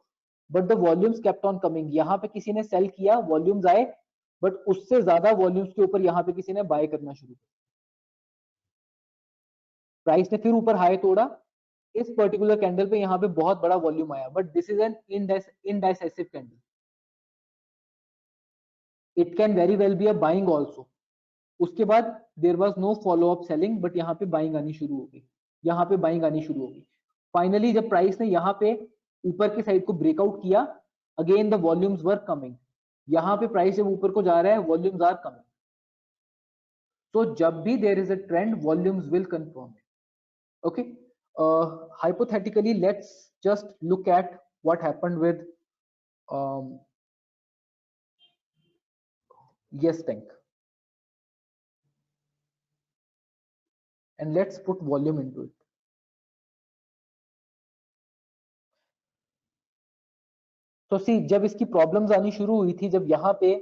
but the volumes kept on coming, यहाँ पे किसी ने सेल किया, वॉल्यूम्स आए, बट उससे ज्यादा वॉल्यूम्स के ऊपर यहाँ पे किसी ने बाय करना शुरू किया, प्राइस ने फिर ऊपर हाई तोड़ा, इस पर्टिकुलर कैंडल पे यहाँ पे बहुत बड़ा वॉल्यूम आया, but this is an indecisive candle, it can very well be a buying also. उसके बाद there was no follow up selling, but यहाँ पे बाइंग आनी शुरू हो गई, यहाँ पे बाइंग आनी शुरू हो गई। फाइनली जब प्राइस ने यहाँ पे ऊपर की साइड को ब्रेकआउट किया, again the volumes were coming, यहाँ पे प्राइस जब ऊपर को जा रहा है, वॉल्यूम्स आर कमिंग। तो जब भी there is a trend, volumes will confirm it. Okay, hypothetically, let's just look at what happened with um, Yes Bank, and let's put volume into it. तो सी, जब इसकी प्रॉब्लम्स आनी शुरू हुई थी, जब यहाँ पे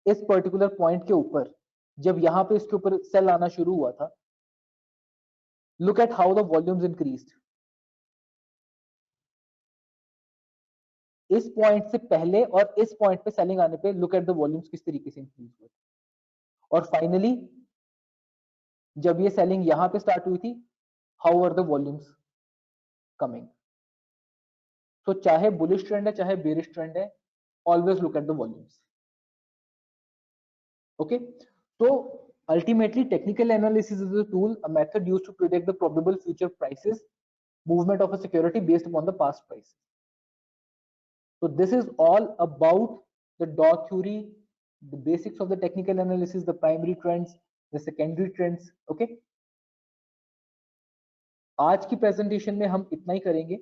इस पर्टिकुलर पॉइंट के ऊपर, जब यहाँ पे इसके ऊपर सेल आना शुरू हुआ था, look at how the volumes increased. इस पॉइंट से पहले और इस पॉइंट पे सेलिंग आने पे लुक एट द वॉल्यूम्स किस तरीके से इंक्रीज हुए, और फाइनली जब ये सेलिंग यहाँ पे स्टार्ट हुई थी, how are the volumes coming. तो चाहे बुलिश ट्रेंड है चाहे बेरिश ट्रेंड है, always look at the volumes. Okay, so ultimately technical analysis is a tool, a method used to predict the probable future prices movement of a security based upon the past prices. So this is all about the dot theory, the basics of the technical analysis, the primary trends, the secondary trends. Okay, आज की प्रेजेंटेशन में हम इतना ही करेंगे।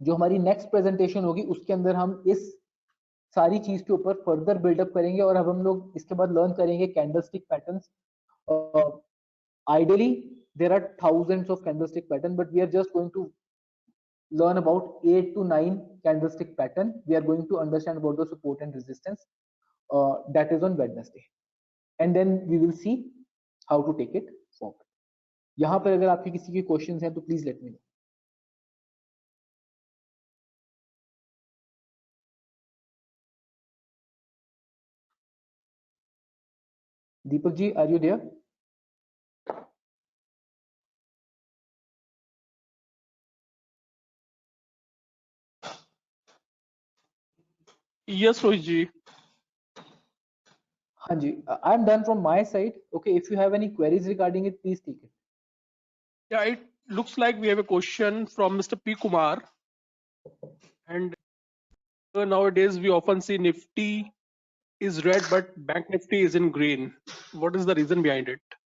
जो हमारी नेक्स्ट प्रेजेंटेशन होगी उसके अंदर हम इस सारी चीज के ऊपर फर्दर बिल्डअप करेंगे, और अब हम लोग इसके बाद लर्न करेंगे candlestick patterns. Ideally there are thousands of candlestick pattern, but we are just going to learn about 8 to 9 candlestick pattern. We are going to understand about the support and resistance, that is on Wednesday, and then we will see how to take it forward. यहाँ पर अगर आपके किसी के क्वेश्चंस हैं तो please let me know. Deepak ji, are you there? Yes, Rohit ji. हाँ जी, I am done from my side. Okay, if you have any queries regarding it, please take it. Yeah, it looks like we have a question from Mr. P. Kumar. And nowadays we often see Nifty is red, but Bank Nifty is in green. What is the reason behind it?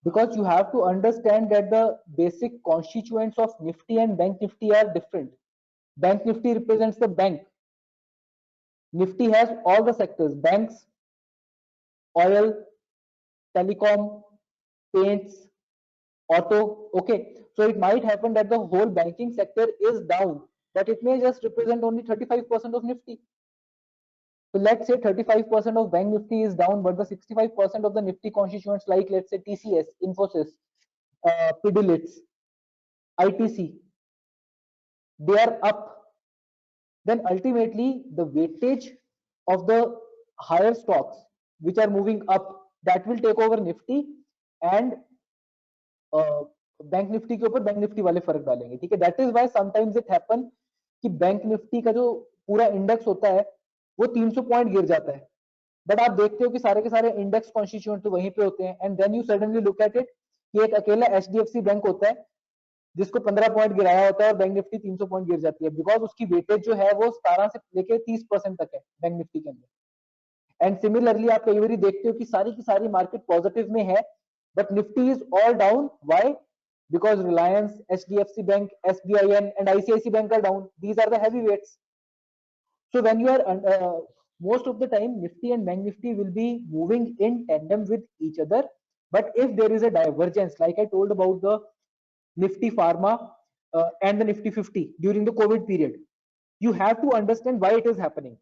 Because you have to understand that the basic constituents of Nifty and Bank Nifty are different. Bank Nifty represents the bank. Nifty has all the sectors: banks, oil, telecom, paints, auto. Okay, so it might happen that the whole banking sector is down, but it may just represent only 35% of Nifty. So let's say 35% of Bank Nifty is down, but the 65% of the Nifty constituents, like let's say TCS, Infosys, Pidilits, ITC, they are up. Then ultimately the weightage of the higher stocks which are moving up, that will take over Nifty, and bank Nifty के ऊपर बैंक निफ्टी वाले फर्क डालेंगे। ठीक है, that is why sometimes it happen कि बैंक निफ्टी का जो पूरा इंडेक्स होता है वो 300 पॉइंट गिर जाता है, बट आप देखते हो कि सारे के सारे इंडेक्स कॉन्स्टिट्यूएंट तो वहीं पे होते हैं, and then you suddenly look at it कि एक अकेला एचडीएफसी बैंक होता है जिसको 15 पॉइंट गिराया होता है और बैंक निफ्टी 300 पॉइंट गिर जाती है, बिकॉज उसकी वेटेज जो है वो 17 से लेके 30% तक है बैंक निफ्टी के अंदर। एंड सिमिलरली आप कई बार देखते हो कि सारी की सारी मार्केट पॉजिटिव में है, but Nifty is all down. Why? Because Reliance, HDFC Bank, SBIN, and ICICI Bank are down. These are the heavyweights. So when you are most of the time, Nifty and Bank Nifty will be moving in tandem with each other. But if there is a divergence, like I told about the Nifty Pharma and the Nifty 50 during the COVID period, you have to understand why it is happening.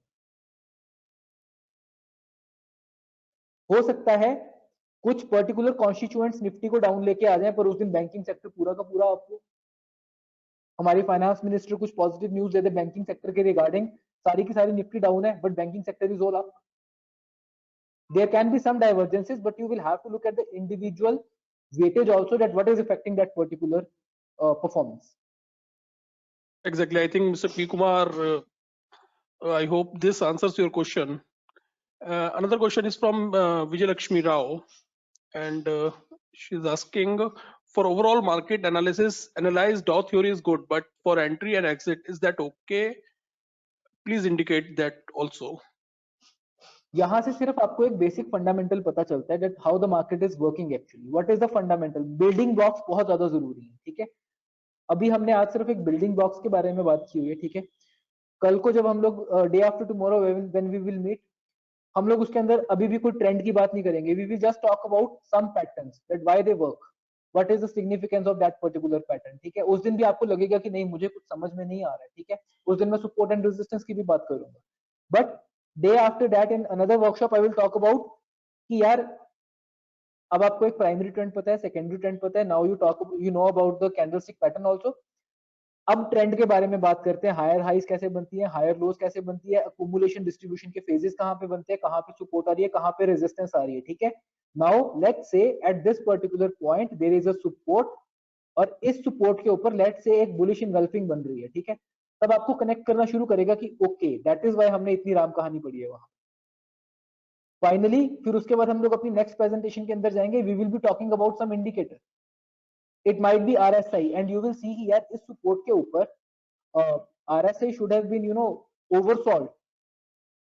हो सकता है कुछ पर्टिकुलर कॉन्स्टिट्यूएंट्स निफ्टी को डाउन लेके आ जाए, पर उस दिन बैंकिंग सेक्टर पूरा का पूरा आपको हमारी फाइनेंस मिनिस्टर कुछ पॉजिटिव न्यूज दे दे बैंकिंग सेक्टर के रिगार्डिंग, सारी की सारी निफ्टी डाउन है but banking sector is all up. There can be some divergences, but you will have to look at the individual weightage also, that what is affecting that particular performance. Exactly. I think Mr. P. Kumar, I hope this answers your question. Another question is from Vijay Lakshmi Rao, and she's asking, for overall market analysis, analyze Dow theory is good, but for entry and exit, is that okay? Please indicate that also. यहाँ से सिर्फ आपको एक बेसिक फंडामेंटल पता चलता है, that how the market is working actually. What is the fundamental? Building blocks बहुत ज्यादा जरूरी है, ठीक है. अभी हमने आज सिर्फ एक बिल्डिंग ब्लॉक्स के बारे में बात की हुई है, ठीक है. कल को जब हम लोग day after tomorrow when we will meet, हम लोग उसके अंदर अभी भी कोई ट्रेंड की बात नहीं करेंगे. We will just talk about some patterns, that why they work, what is the significance of that particular pattern, ठीक है. उस दिन भी आपको लगेगा कि नहीं मुझे कुछ समझ में नहीं आ रहा है, ठीक है. उस दिन मैं सपोर्ट एंड रेजिस्टेंस की भी बात करूंगा. But day after that in another workshop I will talk about कि यार अब आपको एक प्राइमरी ट्रेंड पता है, सेकेंडरी ट्रेंड पता है, now you know about the candlestick pattern also. अब ट्रेंड के बारे में बात करते हैं. हायर हाइज कैसे बनती है, हायर लोज कैसे बनती है, अकुमुलेशन डिस्ट्रीब्यूशन के फेजेस कहां पे बनते हैं, कहां पे सपोर्ट आ रही है, कहां पे रेजिस्टेंस आ रही है, ठीक है. Now let's say at this particular point there is a support, और इस सपोर्ट के ऊपर लेट्स से एक बुलिश इनगल्फिंग बन रही है, ठीक है. तब आपको कनेक्ट करना शुरू करेगा कि ओके दैट इज व्हाई हमने इतनी राम कहानी पढ़ी है वहां. फाइनली फिर उसके बाद हम लोग अपनी नेक्स्ट प्रेजेंटेशन के अंदर जाएंगे. We will be talking about some indicator. It might be RSI, and you will see कि यार इस सपोर्ट के ऊपर RSI should have been, oversold,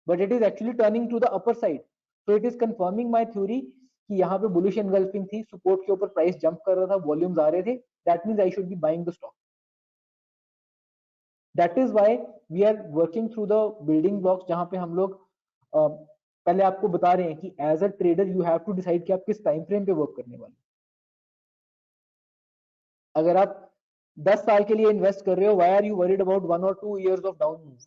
but it is actually turning to the upper side. So it is confirming my theory कि यहाँ पे bullish engulfing थी, support के ऊपर price jump कर रहा था, volumes आ रहे थे. That means I should be buying the stock. That is why we are working through the building blocks, जहाँ पे हम लोग पहले आपको बता रहे हैं कि as a trader you have to decide कि आप किस time frame पे work करने वाले. अगर आप 10 साल के लिए इन्वेस्ट कर रहे हो, why are you worried about 1 or 2 years of down move?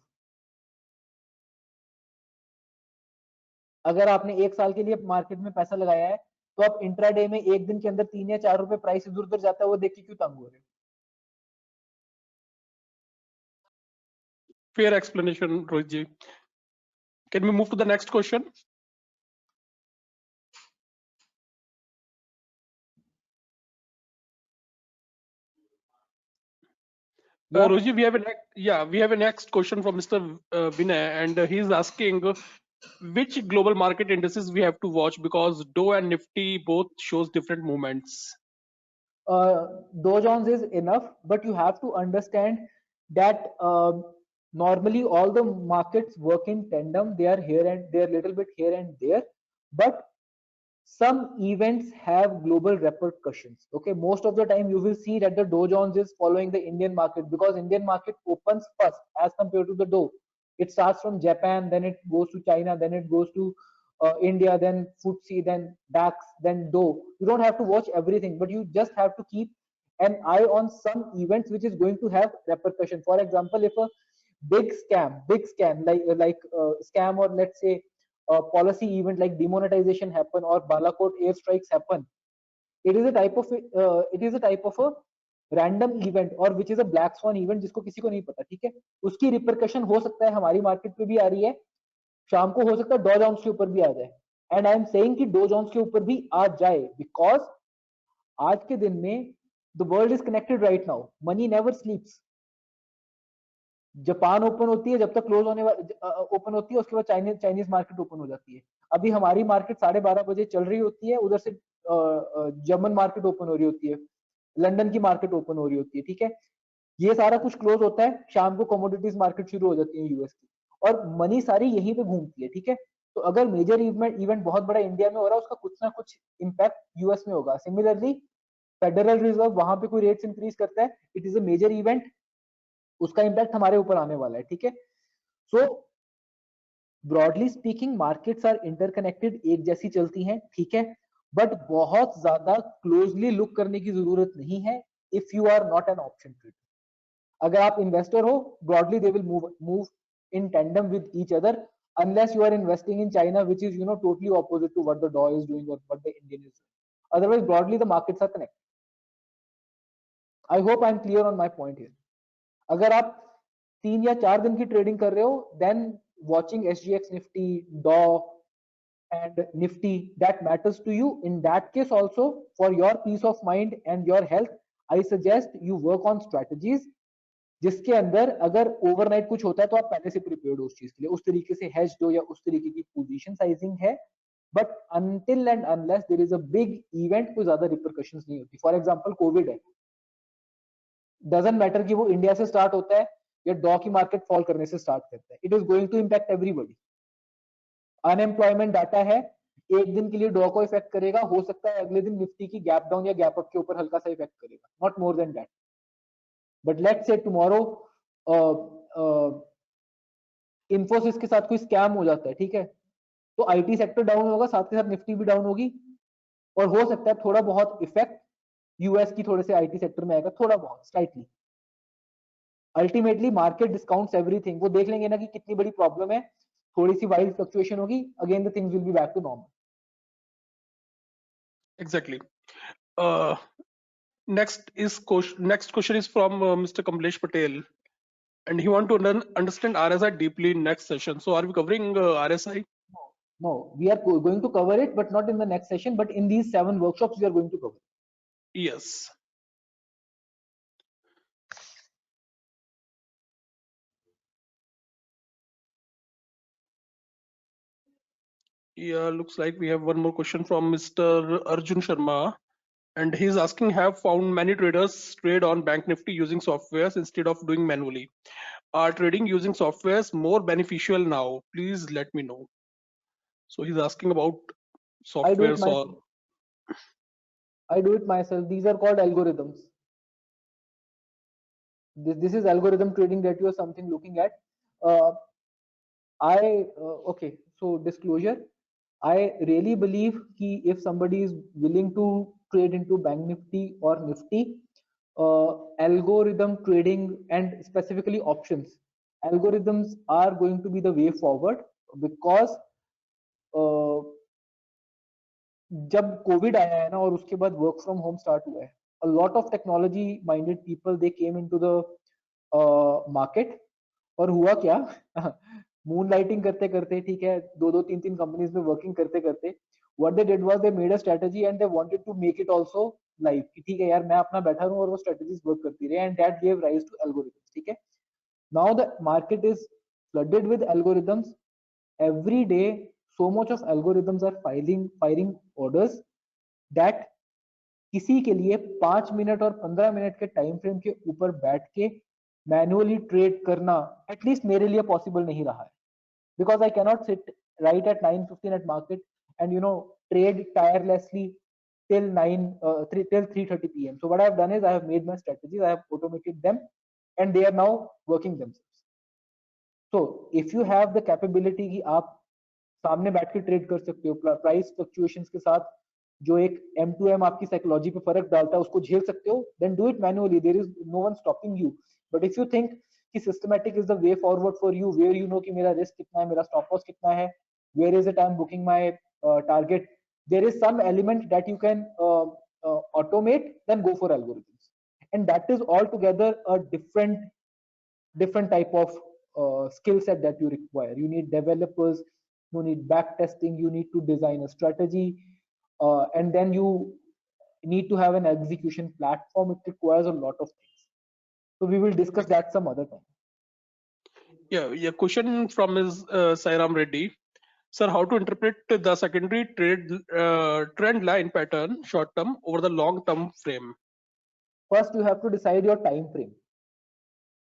अगर आपने 1 साल के लिए मार्केट में पैसा लगाया है, तो आप इंट्राडे में एक दिन के अंदर 3 या 4 रुपए प्राइस इधर उधर जाता है वो देख के क्यों तंग हो रहे हो? Fair explanation, Rohit ji. Can we move to the next question? Rohit ji, we have a next question from Mr. Vinay, and he's asking which global market indices we have to watch, because Dow and Nifty both shows different movements. Dow Jones is enough, but you have to understand that normally all the markets work in tandem. They are here and they are little bit here and there, but some events have global repercussions. Okay, most of the time you will see that the Dow Jones is following the Indian market because Indian market opens first as compared to the Dow. It starts from Japan, then it goes to China, then it goes to India, then FTSE, then DAX, then Dow. You don't have to watch everything, but you just have to keep an eye on some events which is going to have repercussion. For example, if a big scam like scam, or let's say policy event like demonetization happen or Balakot airstrikes happen, it is a type of a random event or which is a black swan event जिसको किसी को नहीं पता, ठीक है. उसकी रिपरकशन हो सकता है हमारी मार्केट पे भी आ रही है, शाम को हो सकता है डॉ जोन्स के ऊपर भी आ जाए. एंड आई एम सेइंग कि डॉ जोन्स के ऊपर भी आ जाए बिकॉज आज के दिन में the world is connected right now. Money never स्लीप्स. Japan open होती है, जब तक क्लोज होने ओपन होती है उसके बाद चाइनीज मार्केट ओपन हो जाती है. अभी हमारी मार्केट 12:30 बजे चल रही होती है, उधर से जर्मन मार्केट ओपन हो रही होती है, लंदन की मार्केट ओपन हो रही होती है, ठीक है. ये सारा कुछ क्लोज होता है, शाम को कमोडिटीज मार्केट शुरू हो जाती है यूएस की, और मनी सारी यहीं पे घूमती है, ठीक है. तो अगर मेजर इवेंट बहुत बड़ा इंडिया में हो रहा है, उसका कुछ ना कुछ इंपैक्ट यूएस में होगा. सिमिलरली फेडरल रिजर्व वहां पे कोई रेट्स इंक्रीज करता है, it is a major event, उसका इंपैक्ट हमारे ऊपर आने वाला है, ठीक है. So broadly speaking markets are interconnected, एक जैसी चलती हैं, ठीक है, बट बहुत ज्यादा क्लोजली लुक करने की जरूरत नहीं है if you are not an option trader. अगर आप इन्वेस्टर हो, broadly they will move in tandem with each other, unless you are investing in China, which is totally opposite to what the Dow is doing or what the Indian is doing. Otherwise, broadly the markets are connected. I hope I'm clear on my point here. अगर आप 3 या 4 दिन की ट्रेडिंग कर रहे हो, then watching SGX Nifty, DAW and Nifty, that matters to you. In that case also, for your peace of mind and your health, I suggest you work on strategies जिसके अंदर अगर ओवरनाइट कुछ होता है तो आप पहले से प्रिपेयर्ड हो उस चीज के लिए, उस तरीके से हेज्ड हो या उस तरीके की पोजीशन साइजिंग है. But until and unless there is a big event, कोई ज्यादा रिपरकशंस नहीं होती. फॉर एग्जांपल कोविड है, डजंट मैटर कि वो इंडिया से स्टार्ट होता है या डॉ की मार्केट फॉल करने से स्टार्ट करता है, it is going to impact everybody. Unemployment data है, एक दिन के लिए डॉ को इफेक्ट करेगा, हो सकता है अगले दिन निफ्टी की गैप डाउन या गैप अप के ऊपर हल्का सा इफेक्ट करेगा, not more than that. But let's say tomorrow Infosys के साथ कोई स्कैम हो जाता है, ठीक है, तो आईटी सेक्टर डाउन होगा, साथ के साथ निफ्टी भी डाउन होगी, और हो सकता है थोड़ा बहुत इफेक्ट यूएस की थोड़े से आईटी सेक्टर में आएगा, थोड़ा बहुत slightly. Ultimately market discounts everything. वो देख लेंगे ना कि कितनी बड़ी प्रॉब्लम है, थोड़ी सी वाइल्ड फ्लक्चुएशन होगी, again the things will be back to normal. Exactly. Next question is from Mr. Kamlesh Patel, and he want to understand RSI deeply in next session. So are we covering RSI? No, we are going to cover it, but not in the next session, but in these 7 workshops we are going to cover. Yes. Yeah, looks like we have one more question from Mr. Arjun Sharma, and he's asking, have found many traders trade on Bank Nifty using softwares instead of doing manually. Are trading using softwares more beneficial now? Please let me know. So he's asking about I do it softwares or myself. I do it myself. These are called algorithms. This is algorithm trading that you are something looking at. Uh, okay, so disclosure. I really believe कि if somebody is willing to trade into Bank Nifty or Nifty, algorithm trading and specifically options, algorithms are going to be the way forward because जब कोविड आया है ना और उसके बाद वर्क फ्रॉम होम स्टार्ट हुआ है, a lot of technology minded people they came into the market. और हुआ क्या मून लाइटिंग करते करते, ठीक है, दो दो तीन तीन कंपनीज में वर्किंग करते करते, what they did was they made a strategy and they wanted to make it also live कि ठीक है यार मैं अपना बैठा रहूं और वो strategies वर्क करती रहे, and that gave rise to algorithms. ठीक है, now the market is flooded with algorithms. Every day so much of algorithms are firing orders that किसी के लिए 5 मिनट और 15 मिनट के टाइम फ्रेम के ऊपर बैठ के मैन्युअली ट्रेड करना एटलीस्ट मेरे लिए पॉसिबल नहीं रहा है, because I cannot sit right at 9:15 at market and trade tirelessly till 3:30 p.m. So what I have done is I have made my strategies, I have automated them, and they are now working themselves. So if you have the capability कि आप सामने बैठ के ट्रेड कर सकते हो, प्राइस फ्लक्चुएशंस के साथ जो एक M2M आपकी साइकोलॉजी पे फर्क डालता है उसको झेल सकते हो, then do it manually, there is no one stopping you. But if you think कि systematic is the way forward for you, where you know कि मेरा रिस्क कितना है, मेरा स्टॉप लॉस कितना है, where is it I am booking my target, there is some element that you can automate, then go for algorithms. And that is altogether a different type of skill set that you require. You need developers, you need back testing, you need to design a strategy, and then you need to have an execution platform. It requires a lot of things. So we will discuss that some other time. yeah, question from is Sairam Reddy. Sir, how to interpret the secondary trend line pattern short term over the long term frame? First, you have to decide your time frame.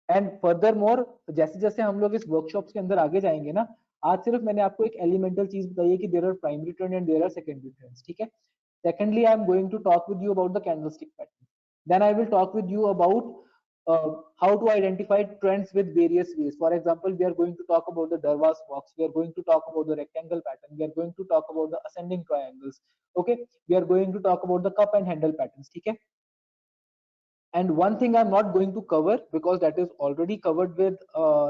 And further more जैसे जैसे हम लोग इस वर्कशॉप्स के अंदर आगे जाएंगे ना, आज सिर्फ मैंने आपको एक एलिमेंटल चीज बताई है कि there are primary trend and there are secondary trends. ठीक है, secondly I am going to talk with you about the candlestick pattern, then I will talk with you about how to identify trends with various ways. For example, we are going to talk about the Darvas box, we are going to talk about the rectangle pattern, we are going to talk about the ascending triangles. Okay, we are going to talk about the cup and handle patterns. ठीक है, and one thing I'm not going to cover because that is already covered with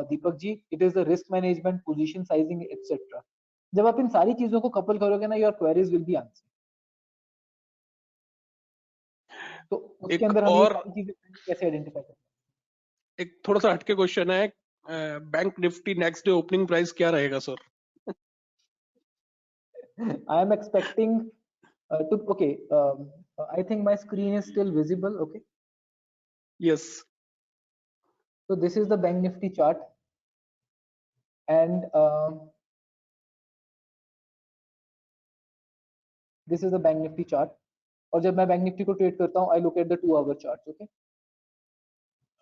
Deepak ji, it is the risk management, position sizing, etc. जब आप इन सारी चीजों को कपल करोगे ना, your queries will be answered. तो उसके अंदर हम ये सारी चीजें कैसे आइडेंटिफाई करते हैं? एक थोड़ा सा हटके क्वेश्चन है, bank Nifty next day opening price क्या रहेगा sir? I am expecting okay, I think my screen is still visible. Okay, Yes. so this is the Bank Nifty chart, and this is the Bank Nifty chart. और जब मैं बैंक निफ्टी को ट्रेड करता हूँ, I look at the 2 hour charts. Okay,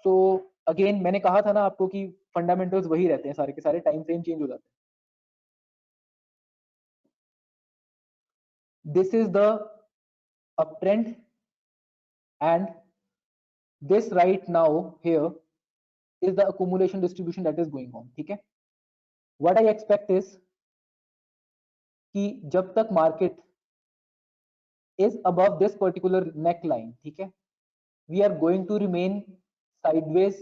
so again मैंने कहा था ना आपको कि फंडामेंटल्स वही रहते हैं सारे के सारे, टाइम फ्रेम चेंज हो जाते हैं. This is the uptrend, and this right now here is the accumulation distribution that is going on. ठीक है, what I expect is कि जब तक market is above this particular neckline, ठीक है, we are going to remain sideways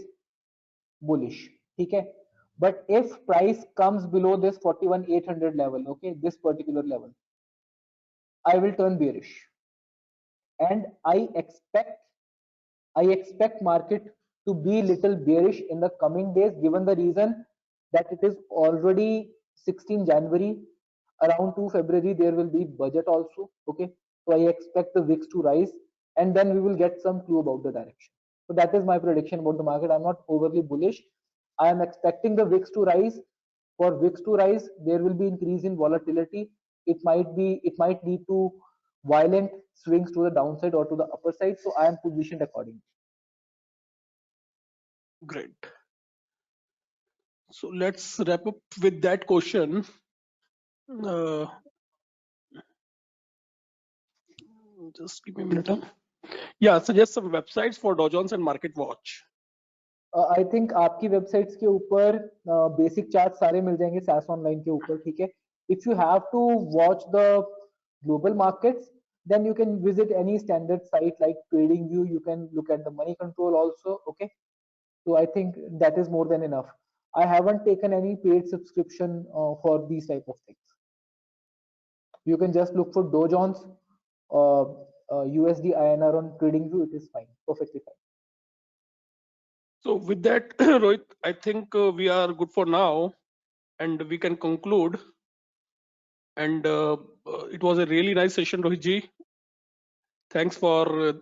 bullish. ठीक है, but if price comes below this 41,800 level, okay, this particular level, I will turn bearish, and I expect market to be little bearish in the coming days, given the reason that it is already 16 January, around 2 February there will be budget also. Okay, so I expect the VIX to rise, and then we will get some clue about the direction. So that is my prediction about the market. I'm not overly bullish. I am expecting the VIX to rise. For VIX to rise, there will be increase in volatility. It might lead to violent swings to the downside or to the upper side. So I am positioned accordingly. Great. So let's wrap up with that question. Just give me a minute. Yeah, suggest some websites for Dow Jones and Market Watch. I think आपकी वेबसाइट्स के ऊपर बेसिक चार्ट सारे मिल जाएंगे सैस ऑनलाइन के ऊपर. ठीक है, if you have to watch the global markets, then you can visit any standard site like TradingView. You can look at the money control also. Okay, so I think that is more than enough. I haven't taken any paid subscription for these type of things. You can just look for Dow Jones, USD INR on TradingView. It is fine, perfectly fine. So with that, Rohit, I think we are good for now, and we can conclude. And it was a really nice session, Rohit ji. Thanks for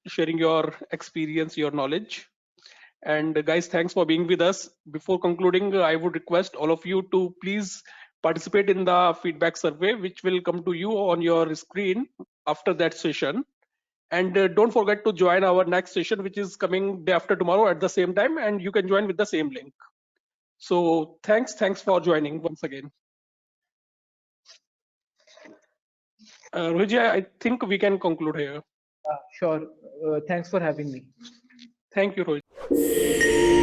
sharing your experience, your knowledge. And guys, thanks for being with us. Before concluding, I would request all of you to please participate in the feedback survey, which will come to you on your screen after that session. And don't forget to join our next session, which is coming day after tomorrow at the same time, and you can join with the same link. So thanks for joining once again. Rohit, I think we can conclude here. Sure. Thanks for having me. Thank you, Rohit.